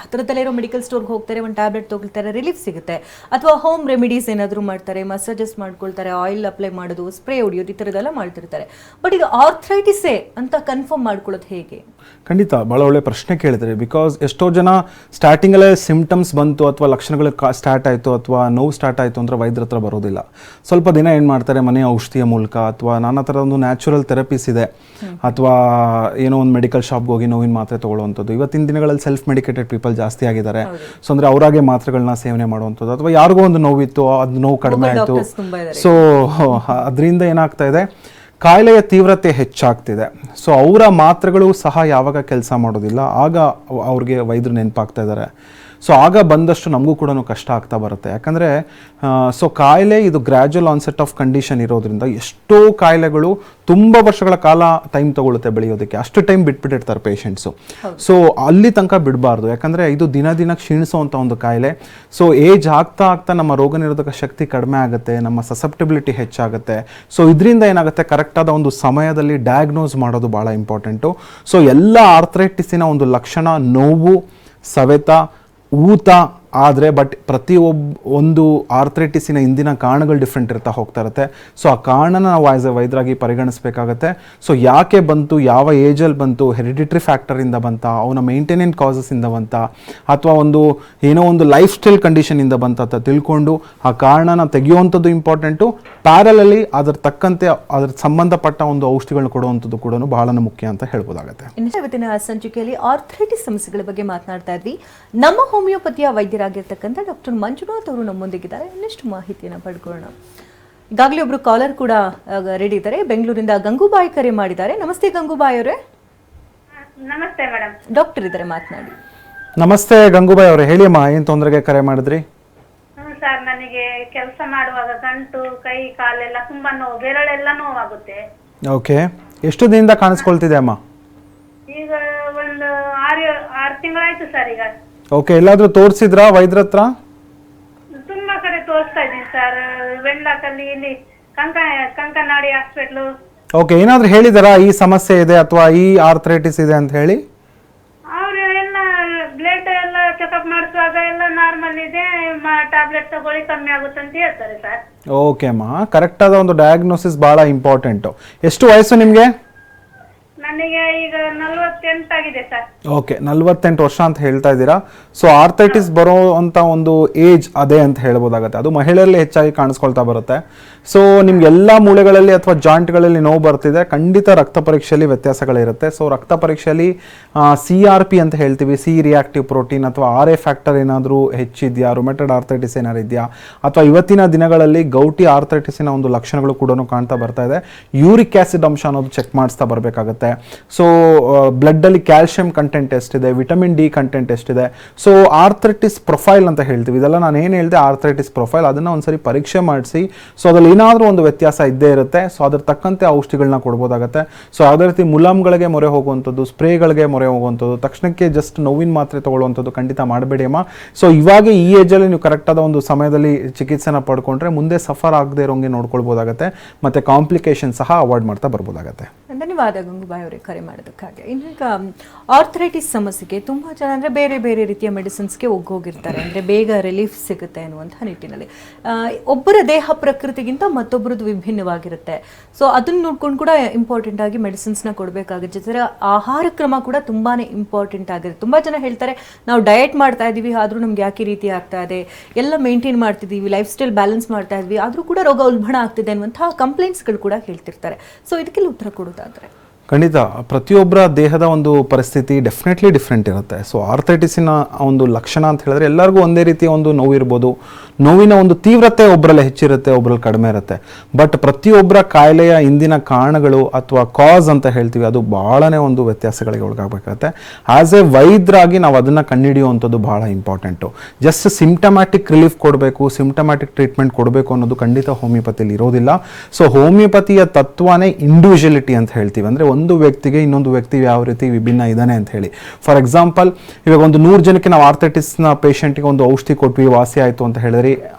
ಹತ್ತಿರದಲ್ಲೇ ಇರೋ ಮೆಡಿಕಲ್ ಸ್ಟೋರ್ಗೆ ಹೋಗ್ತಾರೆ, ಒಂದು ಟ್ಯಾಬ್ಲೆಟ್ ತೊಗೊಳ್ತಾರೆ, ರಿಲೀಫ್ ಸಿಗುತ್ತೆ. ಅಥವಾ ಹೋಮ್ ರೆಮಿಡೀಸ್ ಏನಾದರೂ ಮಾಡ್ತಾರೆ, ಮಸಾಜಸ್ ಮಾಡ್ಕೊಳ್ತಾರೆ, ಆಯಿಲ್ ಅಪ್ಲೈ ಮಾಡೋದು, ಸ್ಪ್ರೇ ಹೊಡಿಯೋದು, ಈ ಥರದ್ದೆಲ್ಲ ಮಾಡ್ತಿರ್ತಾರೆ. ಬಟ್ ಇದು ಆರ್ಥ್ರೈಟಿಸೇ ಅಂತ ಕನ್ಫರ್ಮ್ ಮಾಡ್ಕೊಳ್ಳೋದು ಹೇಗೆ? ಖಂಡಿತ ಭಾಳ ಒಳ್ಳೆ ಪ್ರಶ್ನೆ ಕೇಳಿದ್ರಿ. ಬಿಕಾಸ್ ಎಷ್ಟೋ ಜನ ಸ್ಟಾರ್ಟಿಂಗಲ್ಲೇ ಸಿಂಪ್ಟಮ್ಸ್ ಬಂತು ಅಥವಾ ಲಕ್ಷಣಗಳು ಸ್ಟಾರ್ಟ್ ಆಯಿತು ಅಥವಾ ನೋವು ಸ್ಟಾರ್ಟ್ ಆಯಿತು ಅಂದರೆ ವೈದ್ಯರ ಹತ್ರ ಬರೋದಿಲ್ಲ. ಸ್ವಲ್ಪ ದಿನ ಏನು ಮಾಡ್ತಾರೆ, ಮನೆಯ ಔಷಧಿಯ ಮೂಲಕ ಅಥವಾ ನಾನಾ ಥರದ ಒಂದು ನ್ಯಾಚುರಲ್ ಥೆರಪೀಸ್ ಇದೆ, ಅಥವಾ ಏನೋ ಒಂದು ಮೆಡಿಕಲ್ ಶಾಪ್ಗೆ ಹೋಗಿ ನೋವಿನ ಮಾತ್ರೆ ತೊಗೊಳ್ಳುವಂಥದ್ದು. ಇವತ್ತಿನ ದಿನಗಳಲ್ಲಿ ಸೆಲ್ಫ್ ಮೆಡಿಕೇಟೆಡ್ ಪೀಪಲ್ ಜಾಸ್ತಿ ಆಗಿದ್ದಾರೆ. ಸೊ ಅಂದರೆ ಅವರಾಗೆ ಮಾತ್ರೆಗಳನ್ನ ಸೇವನೆ ಮಾಡುವಂಥದ್ದು, ಅಥವಾ ಯಾರಿಗೋ ಒಂದು ನೋವಿತ್ತು, ಅದು ನೋವು ಕಡಿಮೆ ಆಯಿತು. ಸೊ ಅದರಿಂದ ಏನಾಗ್ತಾ ಇದೆ, ಕಾಯಿಲೆಯ ತೀವ್ರತೆ ಹೆಚ್ಚಾಗ್ತಿದೆ. ಸೊ ಅವರ ಮಾತ್ರೆಗಳು ಸಹ ಯಾವಾಗ ಕೆಲಸ ಮಾಡೋದಿಲ್ಲ, ಆಗ ಅವ್ರಿಗೆ ವೈದ್ಯರು ನೆನಪಾಗ್ತಾ ಇದ್ದಾರೆ. ಸೊ ಆಗ ಬಂದಷ್ಟು ನಮಗೂ ಕೂಡ ಕಷ್ಟ ಆಗ್ತಾ ಬರುತ್ತೆ. ಯಾಕಂದರೆ ಸೊ ಕಾಯಿಲೆ ಇದು ಗ್ರ್ಯಾಜುವಲ್ ಆನ್ಸೆಟ್ ಆಫ್ ಕಂಡೀಷನ್ ಇರೋದ್ರಿಂದ ಎಷ್ಟೋ ಕಾಯಿಲೆಗಳು ತುಂಬ ವರ್ಷಗಳ ಕಾಲ ಟೈಮ್ ತೊಗೊಳುತ್ತೆ ಬೆಳೆಯೋದಕ್ಕೆ. ಅಷ್ಟು ಟೈಮ್ ಬಿಟ್ಬಿಟ್ಟಿರ್ತಾರೆ ಪೇಷಂಟ್ಸು. ಸೊ ಅಲ್ಲಿ ತನಕ ಬಿಡಬಾರ್ದು, ಯಾಕಂದರೆ ಇದು ದಿನ ಕ್ಷೀಣಿಸುವಂಥ ಒಂದು ಕಾಯಿಲೆ. ಸೊ ಏಜ್ ಆಗ್ತಾ ನಮ್ಮ ರೋಗ ನಿರೋಧಕ ಶಕ್ತಿ ಕಡಿಮೆ ಆಗುತ್ತೆ, ನಮ್ಮ ಸಸೆಪ್ಟಿಬಿಲಿಟಿ ಹೆಚ್ಚಾಗುತ್ತೆ. ಸೊ ಇದರಿಂದ ಏನಾಗುತ್ತೆ, ಕರೆಕ್ಟಾದ ಒಂದು ಸಮಯದಲ್ಲಿ ಡಯಾಗ್ನೋಸ್ ಮಾಡೋದು ಭಾಳ ಇಂಪಾರ್ಟೆಂಟು. ಸೊ ಎಲ್ಲ ಆರ್ಥ್ರೈಟಿಸಿನ ಒಂದು ಲಕ್ಷಣ ನೋವು, ಸವೆತ, ಊತ ಆದರೆ ಬಟ್ ಒಂದು ಆರ್ಥ್ರೈಟಿಸಿನ ಹಿಂದಿನ ಕಾರಣಗಳು ಡಿಫ್ರೆಂಟ್ ಹೋಗ್ತಾ ಇರುತ್ತೆ. ಸೊ ಆ ಕಾರಣನ ನಾವು ಆ್ಯಸ್ ಎ ವೈದ್ಯರಾಗಿ ಪರಿಗಣಿಸಬೇಕಾಗತ್ತೆ. ಸೊ ಯಾಕೆ ಬಂತು, ಯಾವ ಏಜಲ್ಲಿ ಬಂತು, ಹೆರಿಡಿಟ್ರಿ ಫ್ಯಾಕ್ಟರಿಂದ ಬಂತ, ಅವನ ಮೇಂಟೆನೆನ್ಸ್ ಕಾಸಸ್ಸಿಂದ ಬಂತ, ಅಥವಾ ಏನೋ ಒಂದು ಲೈಫ್ ಸ್ಟೈಲ್ ಕಂಡೀಷನಿಂದ ಬಂತ ಅಂತ ತಿಳ್ಕೊಂಡು ಆ ಕಾರಣನ ತೆಗೆಯುವಂಥದ್ದು ಇಂಪಾರ್ಟೆಂಟು. ಪ್ಯಾರಲಲ್ಲಿ ಅದರ ತಕ್ಕಂತೆ ಅದ್ರ ಸಂಬಂಧಪಟ್ಟ ಒಂದು ಔಷಧಿಗಳನ್ನ ಕೊಡುವಂಥದ್ದು ಕೂಡ ಬಹಳ ಮುಖ್ಯ ಅಂತ ಹೇಳ್ಬೋದಾಗತ್ತೆ. ಇವತ್ತಿನ ಸಂಚಿಕೆಯಲ್ಲಿ ಆರ್ಥ್ರೈಟಿಸ್ ಸಮಸ್ಯೆಗಳ ಬಗ್ಗೆ ಮಾತನಾಡ್ತಾ ಇದ್ವಿ. ನಮ್ಮ ಹೋಮಿಯೋಪತಿಯ ವೈದ್ಯರಾಗಿರ್ತಕ್ಕಂಥ ಡಾಕ್ಟರ್ ಮಂಜುನಾಥ್ ಅವರು ನಮ್ಮೊಂದಿಗಿದ್ದಾರೆ. ಇನ್ನಷ್ಟು ಮಾಹಿತಿಯನ್ನು ಪಡ್ಕೊಳ್ಳೋಣ. ಈಗಾಗಲೇ ಒಬ್ರು ಕಾಲರ್ ಕೂಡ ರೆಡಿ ಇದ್ದಾರೆ. ಬೆಂಗಳೂರಿಂದ ಗಂಗೂಬಾಯಿ ಕರೆ ಮಾಡಿದ್ದಾರೆ. ನಮಸ್ತೆ ಗಂಗೂಬಾಯಿ ಅವರೇ. ನಮಸ್ತೆ ಮೇಡಮ್. ಡಾಕ್ಟರ್ ಇದ್ದಾರೆ, ಮಾತನಾಡಿ. ನಮಸ್ತೆ ಗಂಗೂಬಾಯಿ ಅವರೇ, ಹೇಳಿ ಅಮ್ಮ, ಏನು ತೊಂದರೆಗೆ ಕರೆ ಮಾಡಿದ್ರಿ? ಸರ್, ನನಗೆ ಕೆಲಸ ಮಾಡುವಾಗ ಗಂಟು, ಕೈ, ಕಾಲೆಲ್ಲ ತುಂಬಾ ನೋವು, ಬೆರಳೆಲ್ಲ ನೋವಾಗುತ್ತೆ. ಓಕೆ, ಎಷ್ಟು ದಿನದಿಂದ ಕಾಣಿಸ್ಕೊಳ್ತಿದೆ ಅಮ್ಮ? ಈಗ ಒಂದು 6 ತಿಂಗಳಾಯ್ತು ಸರ್. ಈಗ ಓಕೆ, ಎಲ್ಲಾದರೂ ತೋರಿಸಿದ್ರಾ ವೈದ್ಯರ ಹತ್ರ? ತುಂಬಾ ಕಡೆ ತೋರಿಸ್ತಾ ಇದ್ದೀನಿ ಸರ್. ವೆನ್ಲಾಕಲ್ಲಿ, ಇಲ್ಲಿ ಕಂಕನಾಡಿ ಹಾಸ್ಪಿಟ್ಲು. ಓಕೆ, ಏನಾದರೂ ಹೇಳಿದಾರಾ ಈ ಸಮಸ್ಯೆ ಇದೆ ಅಥವಾ ಈ ಆರ್ಥ್ರೈಟಿಸ್ ಇದೆ ಅಂತ ಹೇಳಿ? ಅವ್ರು ಎಲ್ಲ ಬ್ಲಡ್ ಎಲ್ಲ ಚೆಕಪ್ ಮಾಡಿಸುವಾಗ ಎಲ್ಲ ನಾರ್ಮಲ್ ಇದೆ, ಟ್ಯಾಬ್ಲೆಟ್ ತಗೊಳ್ಳಿ ಕಮ್ಮಿ ಆಗುತ್ತೆ ಅಂತ ಹೇಳ್ತಾರೆ ಸರ್. ಓಕೆ ಅಮ್ಮ, ಕರೆಕ್ಟಾದ ಒಂದು ಡಯಾಗ್ನೋಸಿಸ್ ಭಾಳ ಇಂಪಾರ್ಟೆಂಟು. ಎಷ್ಟು ವಯಸ್ಸು ನಿಮಗೆ? ನನಗೆ ಈಗ 48 ಆಗಿದೆ ಸರ್. ಓಕೆ, 48 ವರ್ಷ ಅಂತ ಹೇಳ್ತಾ ಇದ್ದೀರಾ. ಸೊ ಆರ್ಥೈಟಿಸ್ ಬರೋ ಅಂತ ಒಂದು ಏಜ್ ಅದೇ ಅಂತ ಹೇಳ್ಬೋದಾಗತ್ತೆ. ಅದು ಮಹಿಳೆಯರಲ್ಲಿ ಹೆಚ್ಚಾಗಿ ಕಾಣಿಸ್ಕೊಳ್ತಾ ಬರುತ್ತೆ. ಸೊ ನಿಮ್ಗೆಲ್ಲ ಮೂಳೆಗಳಲ್ಲಿ ಅಥವಾ ಜಾಯಿಂಟ್ಗಳಲ್ಲಿ ನೋವು ಬರ್ತಿದೆ, ಖಂಡಿತ ರಕ್ತ ಪರೀಕ್ಷೆಯಲ್ಲಿ ವ್ಯತ್ಯಾಸಗಳಿರುತ್ತೆ. ಸೊ ರಕ್ತ ಪರೀಕ್ಷೆಯಲ್ಲಿ CRP ಅಂತ ಹೇಳ್ತೀವಿ, ಸಿ ರಿಯಾಕ್ಟಿವ್ ಪ್ರೋಟೀನ್ ಅಥವಾ RA ಫ್ಯಾಕ್ಟರ್ ಏನಾದರೂ ಹೆಚ್ಚಿದೆಯಾ, ರುಮೆಟೆಡ್ ಆರ್ಥೈಟಿಸ್ ಏನಾರು ಇದೆಯಾ, ಅಥವಾ ಇವತ್ತಿನ ದಿನಗಳಲ್ಲಿ ಗೌಟಿ ಆರ್ಥೈಟಿಸಿನ ಒಂದು ಲಕ್ಷಣಗಳು ಕೂಡ ಕಾಣ್ತಾ ಬರ್ತಾ ಇದೆ. ಯೂರಿಕ್ ಆಸಿಡ್ ಅಂಶ ಅನ್ನೋದು ಚೆಕ್ ಮಾಡಿಸ್ತಾ ಬರಬೇಕಾಗುತ್ತೆ. ಸೊ ಬ್ಲಡ್ಡಲ್ಲಿ ಕ್ಯಾಲ್ಶಿಯಂ ಕಂಟೆಂಟ್ ಎಷ್ಟಿದೆ, ವಿಟಮಿನ್ ಡಿ ಕಂಟೆಂಟ್ ಎಷ್ಟಿದೆ. ಸೊ ಆರ್ಥ್ರೈಟಿಸ್ ಪ್ರೊಫೈಲ್ ಅಂತ ಹೇಳ್ತೀವಿ, ಇದೆಲ್ಲ ನಾನು ಏನು ಹೇಳಿದೆ ಆರ್ಥ್ರೈಟಿಸ್ ಪ್ರೊಫೈಲ್, ಅದನ್ನು ಒಂದ್ಸರಿ ಪರೀಕ್ಷೆ ಮಾಡಿಸಿ. ಸೊ ಅದ್ರಲ್ಲಿ ಏನಾದರೂ ಒಂದು ವ್ಯತ್ಯಾಸ ಇದ್ದೇ ಇರುತ್ತೆ. ಸೊ ಅದ್ರ ತಕ್ಕಂತೆ ಔಷಧಿಗಳನ್ನ ಕೊಡ್ಬೋದಾಗತ್ತೆ. ಸೊ ಯಾವುದೇ ರೀತಿ ಮುಲಾಮ್ಗಳಿಗೆ ಮೊರೆ ಹೋಗುವಂಥದ್ದು, ಸ್ಪ್ರೇಗಳಿಗೆ ಮೊರೆ ಹೋಗುವಂಥದ್ದು, ತಕ್ಷಣಕ್ಕೆ ಜಸ್ಟ್ ನೋವಿನ ಮಾತ್ರೆ ತಗೊಳ್ಳುವಂಥದ್ದು ಖಂಡಿತ ಮಾಡಬೇಡಿ ಅಮ್ಮ. ಸೊ ಇವಾಗ ಈ ಏಜಲ್ಲಿ ನೀವು ಕರೆಕ್ಟಾದ ಒಂದು ಸಮಯದಲ್ಲಿ ಚಿಕಿತ್ಸೆನ ಪಡ್ಕೊಂಡ್ರೆ ಮುಂದೆ ಸಫರ್ ಆಗದೆ ಇರೋಂಗೆ ನೋಡ್ಕೊಳ್ಬೋದಾಗತ್ತೆ, ಮತ್ತು ಕಾಂಪ್ಲಿಕೇಶನ್ ಸಹ ಅವಾಯ್ಡ್ ಮಾಡ್ತಾ ಬರ್ಬೋದಾಗತ್ತೆ. ಧನ್ಯವಾದ ಗಂಗೂಬಾಯಿ ಅವರೇ ಕರೆ ಮಾಡೋದಕ್ಕಾಗಿ. ಇನ್ನೀಗ ಆರ್ಥ್ರೈಟಿಸ್ ಸಮಸ್ಯೆಗೆ ತುಂಬ ಜನ ಅಂದರೆ ಬೇರೆ ಬೇರೆ ರೀತಿಯ ಮೆಡಿಸಿನ್ಸ್ಗೆ ಹೋಗಿರ್ತಾರೆ, ಅಂದರೆ ಬೇಗ ರಿಲೀಫ್ ಸಿಗುತ್ತೆ ಅನ್ನುವಂಥ ನಿಟ್ಟಿನಲ್ಲಿ. ಒಬ್ಬರ ದೇಹ ಪ್ರಕೃತಿಗಿಂತ ಮತ್ತೊಬ್ಬರದ್ದು ವಿಭಿನ್ನವಾಗಿರುತ್ತೆ. ಸೊ ಅದನ್ನು ನೋಡ್ಕೊಂಡು ಕೂಡ ಇಂಪಾರ್ಟೆಂಟ್ ಆಗಿ ಮೆಡಿಸಿನ್ಸ್ನ ಕೊಡಬೇಕಾಗುತ್ತೆ. ಜೊತೆ ಆಹಾರ ಕ್ರಮ ಕೂಡ ತುಂಬಾ ಇಂಪಾರ್ಟೆಂಟ್ ಆಗಿದೆ. ತುಂಬ ಜನ ಹೇಳ್ತಾರೆ ನಾವು ಡಯಟ್ ಮಾಡ್ತಾ ಇದ್ದೀವಿ ಆದರೂ ನಮ್ಗೆ ಯಾಕೆ ಈ ರೀತಿ ಆಗ್ತಾ ಇದೆ, ಎಲ್ಲ ಮೇಂಟೈನ್ ಮಾಡ್ತಿದ್ದೀವಿ, ಲೈಫ್ ಸ್ಟೈಲ್ ಬ್ಯಾಲೆನ್ಸ್ ಮಾಡ್ತಾ ಇದ್ವಿ ಆದರೂ ಕೂಡ ರೋಗ ಉಲ್ಬಣ ಆಗ್ತಿದೆ ಅನ್ನುವಂತಹ ಕಂಪ್ಲೇಂಟ್ಸ್ಗಳು ಕೂಡ ಹೇಳ್ತಿರ್ತಾರೆ. ಸೊ ಇದಕ್ಕೆಲ್ಲ ಉತ್ತರ ಕೊಡೋದಾದ್ರೆ ಖಂಡಿತ ಪ್ರತಿಯೊಬ್ಬರ ದೇಹದ ಒಂದು ಪರಿಸ್ಥಿತಿ ಡೆಫಿನೆಟ್ಲಿ ಡಿಫ್ರೆಂಟ್ ಇರುತ್ತೆ. ಸೊ ಆರ್ಥ್ರೈಟಿಸಿನ ಒಂದು ಲಕ್ಷಣ ಅಂತ ಹೇಳಿದ್ರೆ ಎಲ್ಲರಿಗೂ ಒಂದೇ ರೀತಿಯ ಒಂದು ನೋವು ಇರ್ಬೋದು. ನೋವಿನ ಒಂದು ತೀವ್ರತೆ ಒಬ್ಬರಲ್ಲಿ ಹೆಚ್ಚಿರುತ್ತೆ, ಒಬ್ಬರಲ್ಲಿ ಕಡಿಮೆ ಇರುತ್ತೆ. ಬಟ್ ಪ್ರತಿಯೊಬ್ಬರ ಕಾಯಿಲೆಯ ಹಿಂದಿನ ಕಾರಣಗಳು ಅಥವಾ ಕಾಸ್ ಅಂತ ಹೇಳ್ತೀವಿ, ಅದು ಭಾಳನೇ ಒಂದು ವ್ಯತ್ಯಾಸಗಳಿಗೆ ಒಳಗಾಗಬೇಕಾಗತ್ತೆ. ಆ್ಯಸ್ ಎ ವೈದ್ಯರಾಗಿ ನಾವು ಅದನ್ನು ಕಂಡುಹಿಡಿಯುವಂಥದ್ದು ಭಾಳ ಇಂಪಾರ್ಟೆಂಟು. ಜಸ್ಟ್ ಸಿಂಪ್ಟಮ್ಯಾಟಿಕ್ ರಿಲೀಫ್ ಕೊಡಬೇಕು, ಸಿಂಪ್ಟಮ್ಯಾಟಿಕ್ ಟ್ರೀಟ್ಮೆಂಟ್ ಕೊಡಬೇಕು ಅನ್ನೋದು ಖಂಡಿತ ಹೋಮಿಯೋಪತಿಲಿ ಇರೋದಿಲ್ಲ. ಸೊ ಹೋಮಿಯೋಪತಿಯ ತತ್ವನೇ ಇಂಡಿವಿಜುವಲಿಟಿ ಅಂತ ಹೇಳ್ತೀವಿ, ಅಂದರೆ ಒಂದು ವ್ಯಕ್ತಿಗೆ ಇನ್ನೊಂದು ವ್ಯಕ್ತಿ ಯಾವ ರೀತಿ ವಿಭಿನ್ನ ಇದ್ದಾನೆ ಅಂತ ಹೇಳಿ. ಫಾರ್ ಎಕ್ಸಾಂಪಲ್, ಇವಾಗ ಒಂದು 100 ಜನಕ್ಕೆ ನಾವು ಆರ್ಥ್ರೈಟಿಸ್ನ ಪೇಷಂಟ್ಗೆ ಒಂದು ಔಷಧಿ ಕೊಟ್ವಿ, ವಾಸಿ ಆಯಿತು ಅಂತ ಹೇಳಿದ್ರೆ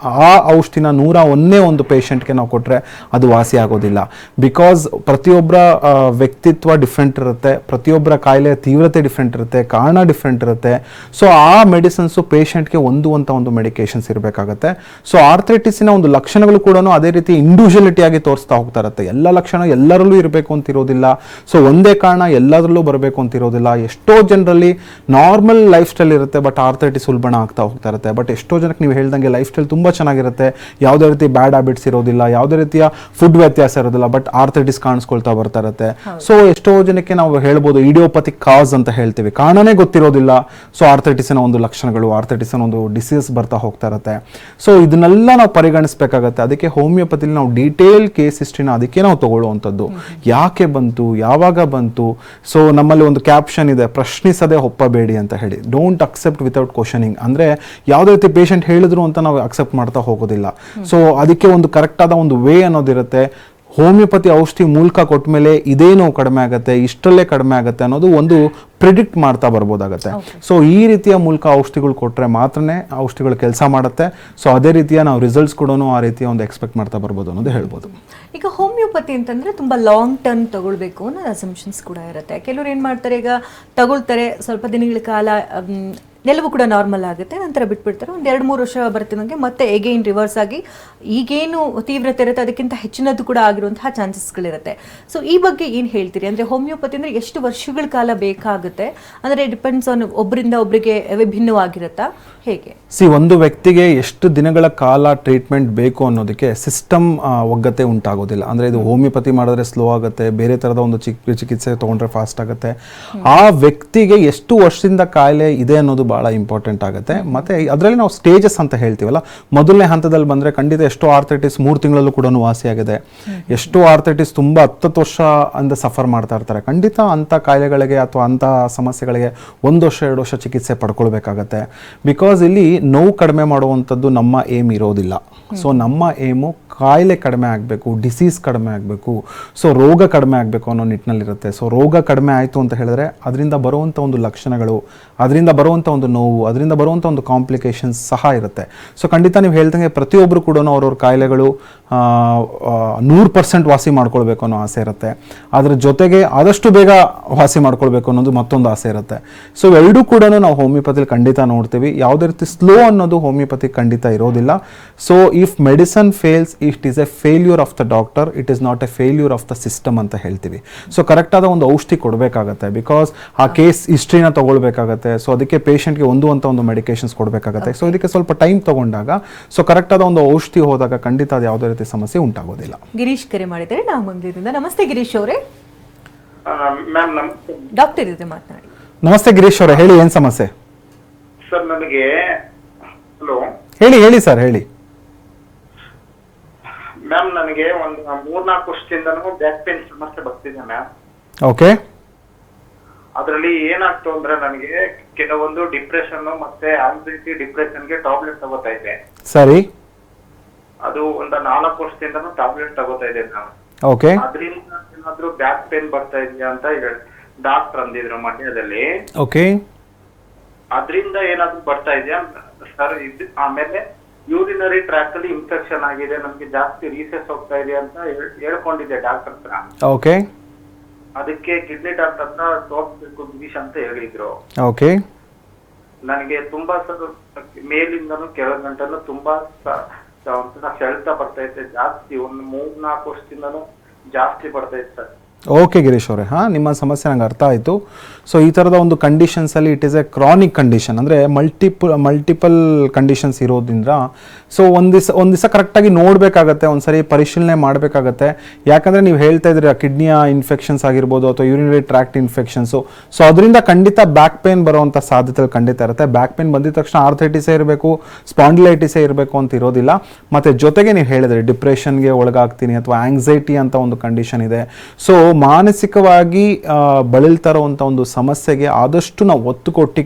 ಆ ಔಷಧಿನ 101 ಒಂದು ಪೇಷಂಟ್ಗೆ ನಾವು ಕೊಟ್ಟರೆ ಅದು ವಾಸಿ ಆಗೋದಿಲ್ಲ. ಬಿಕಾಸ್ ಪ್ರತಿಯೊಬ್ಬರ ವ್ಯಕ್ತಿತ್ವ ಡಿಫ್ರೆಂಟ್ ಇರುತ್ತೆ, ಪ್ರತಿಯೊಬ್ಬರ ಕಾಯಿಲೆಯ ತೀವ್ರತೆ ಡಿಫ್ರೆಂಟ್ ಇರುತ್ತೆ, ಕಾರಣ ಡಿಫ್ರೆಂಟ್ ಇರುತ್ತೆ. ಸೊ ಆ ಮೆಡಿಸಿನ್ಸು ಪೇಷಂಟ್ಗೆ ಒಂದು ಮೆಡಿಕೇಶನ್ಸ್ ಇರಬೇಕಾಗತ್ತೆ. ಸೊ ಆರ್ಥ್ರೈಟಿಸಿನ ಒಂದು ಲಕ್ಷಣಗಳು ಕೂಡ ಅದೇ ರೀತಿ ಇಂಡಿವಿಜುವಲಿಟಿ ಆಗಿ ತೋರಿಸ್ತಾ ಹೋಗ್ತಾ ಇರುತ್ತೆ. ಎಲ್ಲ ಲಕ್ಷಣ ಎಲ್ಲರಲ್ಲೂ ಇರಬೇಕು ಅಂತಿರೋದಿಲ್ಲ. ಸೊ ಒಂದೇ ಕಾರಣ ಎಲ್ಲದರಲ್ಲೂ ಬರಬೇಕು ಅಂತಿರೋದಿಲ್ಲ. ಎಷ್ಟೋ ಜನರಲ್ಲಿ ನಾರ್ಮಲ್ ಲೈಫ್ ಸ್ಟೈಲ್ ಇರುತ್ತೆ, ಬಟ್ ಆರ್ಥ್ರೈಟಿಸ್ ಉಲ್ಬಣ ಆಗ್ತಾ ಹೋಗ್ತಾ ಇರುತ್ತೆ. ಬಟ್ ಎಷ್ಟೋ ಜನಕ್ಕೆ ನೀವು ಹೇಳ್ದಂಗೆ ಲೈಫ್ ಸ್ಟೈಲ್ ತುಂಬ ಚೆನ್ನಾಗಿರುತ್ತೆ, ಯಾವುದೇ ರೀತಿ ಬ್ಯಾಡ್ ಹ್ಯಾಬಿಟ್ಸ್ ಇರೋದಿಲ್ಲ, ಯಾವುದೇ ರೀತಿಯ ಫುಡ್ ವ್ಯತ್ಯಾಸ ಇರೋದಿಲ್ಲ, ಬಟ್ ಆರ್ಥ್ರೈಟಿಸ್ ಕಾಣಿಸ್ಕೊಳ್ತಾ ಬರ್ತಾ ಇರುತ್ತೆ. ಸೊ ಎಷ್ಟೋ ಜನಕ್ಕೆ ನಾವು ಹೇಳ್ಬೋದು ಇಡಿಯೋಪತಿಕ್ ಕಾಸ್ ಅಂತ ಹೇಳ್ತೀವಿ, ಕಾರಣನೇ ಗೊತ್ತಿರೋದಿಲ್ಲ. ಸೊ ಆರ್ಥ್ರೈಟಿಸಿನ ಒಂದು ಲಕ್ಷಣಗಳು, ಆರ್ಥ್ರೈಟಿಸಿನ ಒಂದು ಡಿಸೀಸ್ ಬರ್ತಾ ಹೋಗ್ತಾ ಇರುತ್ತೆ. ಸೊ ಇದನ್ನೆಲ್ಲ ನಾವು ಪರಿಗಣಿಸಬೇಕಾಗತ್ತೆ. ಅದಕ್ಕೆ ಹೋಮಿಯೋಪತಿಲಿ ನಾವು ಡೀಟೇಲ್ ಕೇಸ್ ಹಿಸ್ಟ್ರಿನ ಅದಕ್ಕೆ ನಾವು ತಗೊಳ್ಳುವಂಥದ್ದು. ಯಾಕೆ ಬಂತು, ಯಾವಾಗ ಬಂತು. ಸೊ ನಮ್ಮಲ್ಲಿ ಒಂದು ಕ್ಯಾಪ್ಷನ್ ಇದೆ, ಪ್ರಶ್ನಿಸದೆ ಒಪ್ಪಬೇಡಿ ಅಂತ ಹೇಳಿ. Don't accept without questioning. ಅಂದರೆ ಯಾವುದೇ ರೀತಿ ಪೇಷಂಟ್ ಹೇಳಿದ್ರು ಅಂತ ನಾವು ಅಕ್ಸೆಪ್ಟ್ ಮಾಡ್ತಾ ಹೋಗೋದಿಲ್ಲ. ಸೊ ಅದಕ್ಕೆ ಒಂದು ಕರೆಕ್ಟಾದ ಒಂದು ವೇ ಅನ್ನೋದಿರುತ್ತೆ. ಹೋಮಿಯೋಪತಿ ಔಷಧಿ ಮೂಲಕ ಕೊಟ್ಟ ಮೇಲೆ ಇದೇನೋ ಕಡಿಮೆ ಆಗುತ್ತೆ, ಇಷ್ಟರಲ್ಲೇ ಕಡಿಮೆ ಆಗುತ್ತೆ ಅನ್ನೋದು ಒಂದು ಪ್ರಿಡಿಕ್ಟ್ ಮಾಡ್ತಾ ಬರ್ಬೋದಾಗತ್ತೆ. ಸೊ ಈ ರೀತಿಯ ಮೂಲಕ ಔಷಧಿಗಳು ಕೊಟ್ಟರೆ ಮಾತ್ರನೇ ಔಷಧಿಗಳು ಕೆಲಸ ಮಾಡುತ್ತೆ. ಸೊ ಅದೇ ರೀತಿಯ ನಾವು ರಿಸಲ್ಟ್ಸ್ ಕೂಡ ಆ ರೀತಿಯ ಒಂದು ಎಕ್ಸ್ಪೆಕ್ಟ್ ಮಾಡ್ತಾ ಬರ್ಬೋದು ಅನ್ನೋದು ಹೇಳ್ಬೋದು. ಈಗ ಹೋಮಿಯೋಪತಿ ಅಂತಂದ್ರೆ ತುಂಬಾ ಲಾಂಗ್ ಟರ್ಮ್ ತಗೊಳ್ಬೇಕು ಅನ್ನೋ ಅಸಂಪ್ಷನ್ಸ್ ಕೂಡ ಇರುತ್ತೆ. ಕೆಲವರು ಏನು ಮಾಡ್ತಾರೆ, ಈಗ ತಗೊಳ್ತಾರೆ, ಸ್ವಲ್ಪ ದಿನಗಳ ಕಾಲ ಎಲ್ಲವೂ ಕೂಡ ನಾರ್ಮಲ್ ಆಗುತ್ತೆ, ನಂತರ ಬಿಟ್ಬಿಡ್ತಾರೆ. ಒಂದು 2-3 ವರ್ಷ ಬರ್ತಿದಂಗೆ ಮತ್ತೆ ಎಗೈನ್ ರಿವರ್ಸ್ ಆಗಿ ಈಗೇನು ತೀವ್ರತೆ ಇರುತ್ತೆ ಅದಕ್ಕಿಂತ ಹೆಚ್ಚಿನದ್ದು ಕೂಡ ಆಗಿರುವಂತಹ ಚಾನ್ಸಸ್ಗಳಿರುತ್ತೆ. ಸೊ ಈ ಬಗ್ಗೆ ಏನು ಹೇಳ್ತೀರಿ? ಅಂದರೆ ಹೋಮಿಯೋಪತಿ ಅಂದರೆ ಎಷ್ಟು ವರ್ಷಗಳ ಕಾಲ ಬೇಕಾಗುತ್ತೆ, ಅಂದರೆ ಡಿಪೆಂಡ್ಸ್ ಆನ್ ಒಬ್ಬರಿಂದ ಒಬ್ಬರಿಗೆ ವಿಭಿನ್ನವಾಗಿರುತ್ತಾ, ಹೇಗೆ? ಒಂದು ವ್ಯಕ್ತಿಗೆ ಎಷ್ಟು ದಿನಗಳ ಕಾಲ ಟ್ರೀಟ್ಮೆಂಟ್ ಬೇಕು ಅನ್ನೋದಕ್ಕೆ ಸಿಸ್ಟಮ್ ಒಗ್ಗತೆ ಉಂಟಾಗೋದಿಲ್ಲ. ಅಂದರೆ ಇದು ಹೋಮಿಯೋಪತಿ ಮಾಡಿದ್ರೆ ಸ್ಲೋ ಆಗುತ್ತೆ, ಬೇರೆ ಥರದ ಒಂದು ಚಿಕಿತ್ಸೆ ತೊಗೊಂಡ್ರೆ ಫಾಸ್ಟ್ ಆಗುತ್ತೆ. ಆ ವ್ಯಕ್ತಿಗೆ ಎಷ್ಟು ವರ್ಷದಿಂದ ಕಾಯಿಲೆ ಇದೆ ಅನ್ನೋದು ಭಾಳ ಇಂಪಾರ್ಟೆಂಟ್ ಆಗುತ್ತೆ. ಮತ್ತು ಅದರಲ್ಲಿ ನಾವು ಸ್ಟೇಜಸ್ ಅಂತ ಹೇಳ್ತೀವಲ್ಲ, ಮೊದಲನೇ ಹಂತದಲ್ಲಿ ಬಂದರೆ ಖಂಡಿತ ಎಷ್ಟೋ ಆರ್ಥ್ರೈಟಿಸ್ 3 ತಿಂಗಳಲ್ಲೂ ಕೂಡ ವಾಸಿಯಾಗಿದೆ. ಎಷ್ಟೋ ಆರ್ಥ್ರೈಟಿಸ್ ತುಂಬ 10 ವರ್ಷ ಅಂದ ಸಫರ್ ಮಾಡ್ತಾ ಇರ್ತಾರೆ. ಖಂಡಿತ ಅಂಥ ಕಾಯಿಲೆಗಳಿಗೆ ಅಥವಾ ಅಂಥ ಸಮಸ್ಯೆಗಳಿಗೆ 1 ವರ್ಷ 2 ವರ್ಷ ಚಿಕಿತ್ಸೆ ಪಡ್ಕೊಳ್ಬೇಕಾಗತ್ತೆ. ಬಿಕಾಸ್ ಇಲ್ಲಿ ನೋವು ಕಡಿಮೆ ಮಾಡುವಂಥದ್ದು ನಮ್ಮ ಏಮ್ ಇರೋದಿಲ್ಲ. ಸೊ ನಮ್ಮ ಏಮು ಕಾಯಿಲೆ ಕಡಿಮೆ ಆಗಬೇಕು, ಡಿಸೀಸ್ ಕಡಿಮೆ ಆಗಬೇಕು, ಸೊ ರೋಗ ಕಡಿಮೆ ಆಗಬೇಕು ಅನ್ನೋ ನಿಟ್ಟಿನಲ್ಲಿರುತ್ತೆ. ಸೊ ರೋಗ ಕಡಿಮೆ ಆಯಿತು ಅಂತ ಹೇಳಿದ್ರೆ ಅದರಿಂದ ಬರುವಂಥ ಒಂದು ಲಕ್ಷಣಗಳು, ಅದರಿಂದ ಬರುವಂಥ ಒಂದು ನೋವು, ಅದರಿಂದ ಬರುವಂಥ ಒಂದು ಕಾಂಪ್ಲಿಕೇಶನ್ಸ್ ಸಹ ಇರುತ್ತೆ. ಸೊ ಖಂಡಿತ ನೀವು ಹೇಳ್ದಂಗೆ ಪ್ರತಿಯೊಬ್ಬರು ಕೂಡ ಅವ್ರವ್ರ ಕಾಯಿಲೆಗಳು 100% ವಾಸಿ ಮಾಡ್ಕೊಳ್ಬೇಕು ಅನ್ನೋ ಆಸೆ ಇರುತ್ತೆ. ಅದ್ರ ಜೊತೆಗೆ ಆದಷ್ಟು ಬೇಗ ವಾಸಿ ಮಾಡ್ಕೊಳ್ಬೇಕು ಅನ್ನೋದು ಮತ್ತೊಂದು ಆಸೆ ಇರುತ್ತೆ. ಸೊ ಎರಡೂ ಕೂಡ ನಾವು ಹೋಮಿಯೋಪತಿಲಿ ಖಂಡಿತ ನೋಡ್ತೀವಿ. ಯಾವುದೇ ರೀತಿ ಸ್ಲೋ ಅನ್ನೋದು ಹೋಮಿಯೋಪತಿ ಖಂಡಿತ ಇರೋದಿಲ್ಲ. So if medicine fails, it is A failure of the doctor, it is not A failure of the system ಅಂತ ಹೇಳ್ತೀವಿ. ಸೊ ಕರೆಕ್ಟಾದ ಒಂದು ಔಷಧಿ ಕೊಡಬೇಕಾಗತ್ತೆ, ಬಿಕಾಸ್ ಆ ಕೇಸ್ ಹಿಸ್ಟ್ರಿನ ತಗೊಳ್ಬೇಕಾಗತ್ತೆ. ಸೊ ಅದಕ್ಕೆ ಪೇಷಂಟ್ಗೆ ಒಂದು ಮೆಡಿಕೇಶನ್ಸ್ ಕೊಡಬೇಕಾಗತ್ತೆ. ಸೊ ಇದಕ್ಕೆ ಸ್ವಲ್ಪ ಟೈಮ್ ತಗೊಂಡಾಗ, ಸೊ ಕರೆಕ್ಟಾದ ಒಂದು ಔಷಧಿ ಹೋದಾಗ ಖಂಡಿತ ಅದು ಯಾವುದೇ ರೀತಿ ಸಮಸ್ಯೆ ಉಂಟಾಗೋದಿಲ್ಲ. ಗಿರೀಶ್ ಕರೆ ಮಾಡಿದ್ದಾರೆ ನಾಗಮಂಗಲದಿಂದ. ನಮಸ್ತೆ ಗಿರೀಶ್ ಅವರೇ. ಮ್ಯಾಮ್ ನಮಸ್ತೆ. ಡಾಕ್ಟರ್ ಜೊತೆ ಮಾತನಾಡಿ. ನಮಸ್ತೆ ಗಿರೀಶ್ ಅವರೇ, ಹೇಳಿ ಏನು ಸಮಸ್ಯೆ? ಸರ್ ನನಗೆ ಹೇಳಿ ಸರ್ ಹೇಳಿ. ಮ್ಯಾಮ್ ನನಗೆ ಒಂದು 3-4 ವರ್ಷದಿಂದನೂ ಬ್ಯಾಕ್ ಪೇನ್ ಸಮಸ್ಯೆ ಬರ್ತಿದೆ ಮ್ಯಾಮ್. ಓಕೆ. ಅದರಲ್ಲಿ ಏನಾಗ್ತು ಅಂದ್ರೆ ನನಗೆ ಕೆಲವೊಂದು ಡಿಪ್ರೆಷನ್ ಮತ್ತೆ ಆಂಗ್ಸೈಟಿ ಡಿಪ್ರೆಷನ್ಗೆ ಟಾಬ್ಲೆಟ್ ತಗೋತಾ ಇದ್ದೆ. ಸರಿ. ಅದು ಒಂದು 4 ವರ್ಷದಿಂದನೂ ಟಾಬ್ಲೆಟ್ ತಗೋತಾ ಇದ್ದೆ ನಾನು. ಓಕೆ. ಅದರಿಂದ ಏನಾದ್ರೂ ಬ್ಯಾಕ್ ಪೇನ್ ಬರ್ತಾ ಇದೆಯಾ ಅಂತ ಡಾಕ್ಟರ್ ಅಂದಿದ್ರು ಮಂಡ್ಯದಲ್ಲಿ. ಓಕೆ. ಅದರಿಂದ ಏನಾದ್ರೂ ಬರ್ತಾ ಇದೆಯಾ ಸರ್? ಆಮೇಲೆ ಯೂರಿನರಿ ಟ್ರ್ಯಾಕ್ ಅಲ್ಲಿ ಇನ್ಫೆಕ್ಷನ್ ಆಗಿದೆ, ನಮ್ಗೆ ಜಾಸ್ತಿ ರೀಸೆಸ್ ಹೋಗ್ತಾ ಇದೆ ಅಂತ ಹೇಳ್ಕೊಂಡಿದ್ದೆ ಡಾಕ್ಟರ್ ಹತ್ರ. ಓಕೆ. ಅದಕ್ಕೆ ಕಿಡ್ನಿ ಡಾಕ್ಟರ್ ಹತ್ರ ತೋರಿಸ್ಬೇಕು ಗಿರೀಶ್ ಅಂತ ಹೇಳಿದ್ರು. ಓಕೆ. ನನಗೆ ತುಂಬಾ ಸರ್ ಮೇಲಿಂದನೂ ಕೆಳಗಂಟನು ತುಂಬಾ ಒಂಥರ ಸೆಳೆತ ಬರ್ತೈತೆ ಜಾಸ್ತಿ, ಒಂದು 3-4 ವರ್ಷದಿಂದನೂ ಜಾಸ್ತಿ ಬರ್ತೈತೆ ಸರ್. ಓಕೆ ಗಿರೀಶ್ ಅವರೇ, ಹಾಂ, ನಿಮ್ಮ ಸಮಸ್ಯೆ ನಂಗೆ ಅರ್ಥ ಆಯಿತು. ಸೊ ಈ ಥರದ ಒಂದು ಕಂಡೀಷನ್ಸಲ್ಲಿ it is a chronic condition, ಅಂದರೆ ಮಲ್ಟಿಪಲ್ ಕಂಡೀಷನ್ಸ್ ಇರೋದ್ರಿಂದ ಸೊ ಒಂದು ದಿವಸ ಕರೆಕ್ಟಾಗಿ ನೋಡಬೇಕಾಗತ್ತೆ, ಒಂದು ಸರಿ ಪರಿಶೀಲನೆ ಮಾಡಬೇಕಾಗತ್ತೆ. ಯಾಕಂದರೆ ನೀವು ಹೇಳ್ತಾ ಇದ್ದೀರಿ ಕಿಡ್ನಿಯ ಇನ್ಫೆಕ್ಷನ್ಸ್ ಆಗಿರ್ಬೋದು ಅಥವಾ ಯೂರಿನರಿ ಟ್ರ್ಯಾಕ್ಟ್ ಇನ್ಫೆಕ್ಷನ್ಸು, ಸೊ ಅದರಿಂದ ಖಂಡಿತ ಬ್ಯಾಕ್ ಪೇನ್ ಬರುವಂಥ ಸಾಧ್ಯತೆಗಳು ಖಂಡಿತ ಇರುತ್ತೆ. ಬ್ಯಾಕ್ ಪೇನ್ ಬಂದಿದ ತಕ್ಷಣ ಆರ್ಥೈಟಿಸೇ ಇರಬೇಕು, ಸ್ಪಾಂಡಿಲೈಟಿಸೇ ಇರಬೇಕು ಅಂತ ಇರೋದಿಲ್ಲ. ಮತ್ತು ಜೊತೆಗೆ ನೀವು ಹೇಳಿದ್ರಿ ಡಿಪ್ರೆಷನ್ಗೆ ಒಳಗಾಗ್ತೀನಿ ಅಥವಾ ಆಂಗ್ಸೈಟಿ ಅಂತ ಒಂದು ಕಂಡೀಷನ್ ಇದೆ. ಸೊ ಮಾನಸಿಕವಾಗಿ ಬಳಲ್ತಾ ಇರುವಂಥ ಒಂದು ಸಮಸ್ಯೆಗೆ ಆದಷ್ಟು ನಾವು ಒತ್ತು ಕೊಟ್ಟು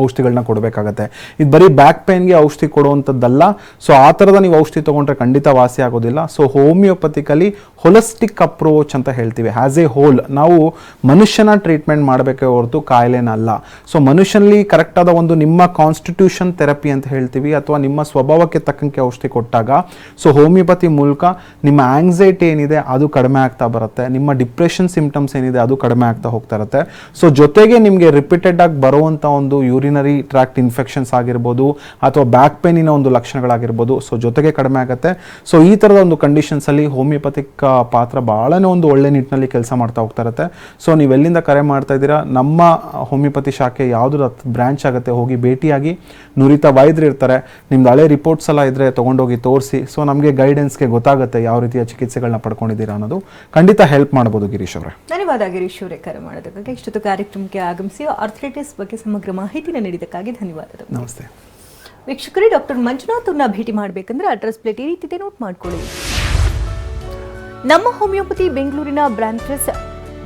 ಔಷಧಿಗಳನ್ನ ಕೊಡಬೇಕಾಗತ್ತೆ. ಇದು ಬರೀ ಬ್ಯಾಕ್ ಪೇನ್ಗೆ ಔಷಧಿ ಕೊಡುವಂಥದ್ದಲ್ಲ. ಸೊ ಆ ಥರದ ನೀವು ಔಷಧಿ ತೊಗೊಂಡ್ರೆ ಖಂಡಿತ ವಾಸಿ ಆಗೋದಿಲ್ಲ. ಸೊ ಹೋಮಿಯೋಪತಿಕಲಿ ಹೊಲಿಸ್ಟಿಕ್ ಅಪ್ರೋಚ್ ಅಂತ ಹೇಳ್ತೀವಿ. ಆ್ಯಸ್ ಎ ಹೋಲ್ ನಾವು ಮನುಷ್ಯನ ಟ್ರೀಟ್ಮೆಂಟ್ ಮಾಡಬೇಕೇ ಹೊರತು ಕಾಯಿಲೆನಲ್ಲ. ಸೊ ಮನುಷ್ಯನಲ್ಲಿ ಕರೆಕ್ಟಾದ ಒಂದು ನಿಮ್ಮ ಕಾನ್ಸ್ಟಿಟ್ಯೂಷನ್ ಥೆರಪಿ ಅಂತ ಹೇಳ್ತೀವಿ ಅಥವಾ ನಿಮ್ಮ ಸ್ವಭಾವಕ್ಕೆ ತಕ್ಕಂಗೆ ಔಷಧಿ ಕೊಟ್ಟಾಗ ಸೊ ಹೋಮಿಯೋಪತಿ ಮೂಲಕ ನಿಮ್ಮ ಆಂಗ್ಸೈಟಿ ಏನಿದೆ ಅದು ಕಡಿಮೆ ಆಗ್ತಾ ಬರುತ್ತೆ, ನಿಮ್ಮ ಡಿಪ್ರೆಷನ್ ಸಿಂಪ್ಟಮ್ಸ್ ಏನಿದೆ ಅದು ಕಡಿಮೆ ಆಗ್ತಾ ಹೋಗ್ತಾ ಇರುತ್ತೆ. ಸೊ ಜೊತೆಗೆ ನಿಮಗೆ ರಿಪೀಟೆಡ್ ಆಗಿ ಬರುವಂಥ ಒಂದು ಯೂರಿನರಿ ಟ್ರ್ಯಾಕ್ಟ್ ಇನ್ಫೆಕ್ಷನ್ಸ್ ಆಗಿರ್ಬೋದು ಅಥವಾ ಬ್ಯಾಕ್ ಪೇನಿನ ಒಂದು ಲಕ್ಷಣಗಳಾಗಿರ್ಬೋದು, ಸೊ ಜೊತೆಗೆ ಕಡಿಮೆ ಆಗುತ್ತೆ. ಸೊ ಈ ಥರದ ಒಂದು ಕಂಡೀಷನ್ಸಲ್ಲಿ ಹೋಮಿಯೋಪತಿಕ್ ಪಾತ್ರ ಭಾಳನೇ ಒಂದು ಒಳ್ಳೆ ನಿಟ್ಟಿನಲ್ಲಿ ಕೆಲಸ ಮಾಡ್ತಾ ಹೋಗ್ತಾ ಇರುತ್ತೆ. ಸೊ ನೀವೆಲ್ಲಿಂದ ಕರೆ ಮಾಡ್ತಾ ಇದ್ದೀರಾ, ನಮ್ಮ ಹೋಮಿಯೋಪತಿ ಶಾಖೆ ಯಾವುದು ಬ್ರ್ಯಾಂಚ್ ಆಗುತ್ತೆ ಹೋಗಿ ಭೇಟಿಯಾಗಿ, ನುರಿತ ವೈದ್ಯರು ಇರ್ತಾರೆ, ನಿಮ್ದು ಹಳೆ ರಿಪೋರ್ಟ್ಸ್ ಎಲ್ಲ ಇದ್ದರೆ ತೊಗೊಂಡೋಗಿ ತೋರಿಸಿ. ಸೊ ನಮಗೆ ಗೈಡೆನ್ಸ್ಗೆ ಗೊತ್ತಾಗುತ್ತೆ ಯಾವ ರೀತಿಯ ಚಿಕಿತ್ಸೆಗಳನ್ನ ಪಡ್ಕೊಂಡಿದ್ದೀರಾ ಅನ್ನೋದು. ಖಂಡಿತ ಹೆಲ್ಪ್ ಮಾಡ್ಬೋದು ಗಿರೀಶ್ ಅವರೇ. ಧನ್ಯವಾದ ಗಿರೀಶ್ ಅವರೇ ಕರೆ ಮಾಡೋದಕ್ಕಾಗಿ. ಇಷ್ಟೊತ್ತು ಕಾರ್ಯಕ್ರಮಕ್ಕೆ ಆಗಮಿಸಿ ಆರ್ಥರೈಟಿಸ್ ಬಗ್ಗೆ ಸಮಗ್ರ ಮಾಹಿತಿನ ನೀಡಿದ್ದಕ್ಕಾಗಿ ಧನ್ಯವಾದಗಳು. ನಮಸ್ತೆ ವೀಕ್ಷಕರೇ, ಡಾಕ್ಟರ್ ಮಂಜುನಾಥ್ ಅವ್ರನ್ನ ಭೇಟಿ ಮಾಡಬೇಕಂದ್ರೆ ಅಡ್ರೆಸ್ ಪ್ಲೇಟ್ ಈ ರೀತಿ ನೋಟ್ ಮಾಡ್ಕೊಳ್ಳಿ. ನಮ್ಮ ಹೋಮಿಯೋಪತಿ ಬೆಂಗಳೂರಿನ ಬ್ರಾಂಚಸ್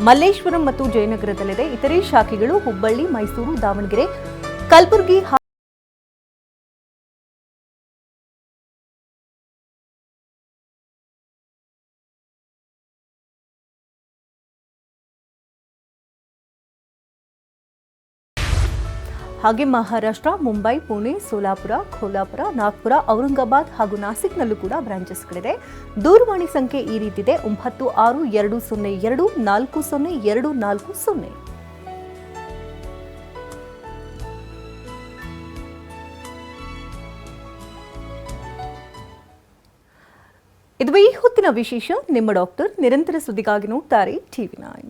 ಮಲ್ಲೇಶ್ವರಂ ಮತ್ತು ಜಯನಗರದಲ್ಲಿದೆ. ಇತರೆ ಶಾಖೆಗಳು ಹುಬ್ಬಳ್ಳಿ, ಮೈಸೂರು, ದಾವಣಗೆರೆ, ಕಲಬುರಗಿ, ಹಾಗೆ ಮಹಾರಾಷ್ಟ್ರ, ಮುಂಬೈ, ಪುಣೆ, ಸೋಲಾಪುರ, ಖೋಲಾಪುರ, ನಾಗ್ಪುರ, ಔರಂಗಾಬಾದ್ ಹಾಗೂ ನಾಸಿಕ್ನಲ್ಲೂ ಕೂಡ ಬ್ರಾಂಚಸ್ಗಳಿದೆ. ದೂರವಾಣಿ ಸಂಖ್ಯೆ ಈ ರೀತಿದೆ: 9620240240. ಇದು ಈ ಹೊತ್ತಿನ ವಿಶೇಷ. ನಿಮ್ಮ ಡಾಕ್ಟರ್ ನಿರಂತರ ಸುದ್ದಿಗಾಗಿ ನೋಡ್ತಾರೆ TV9.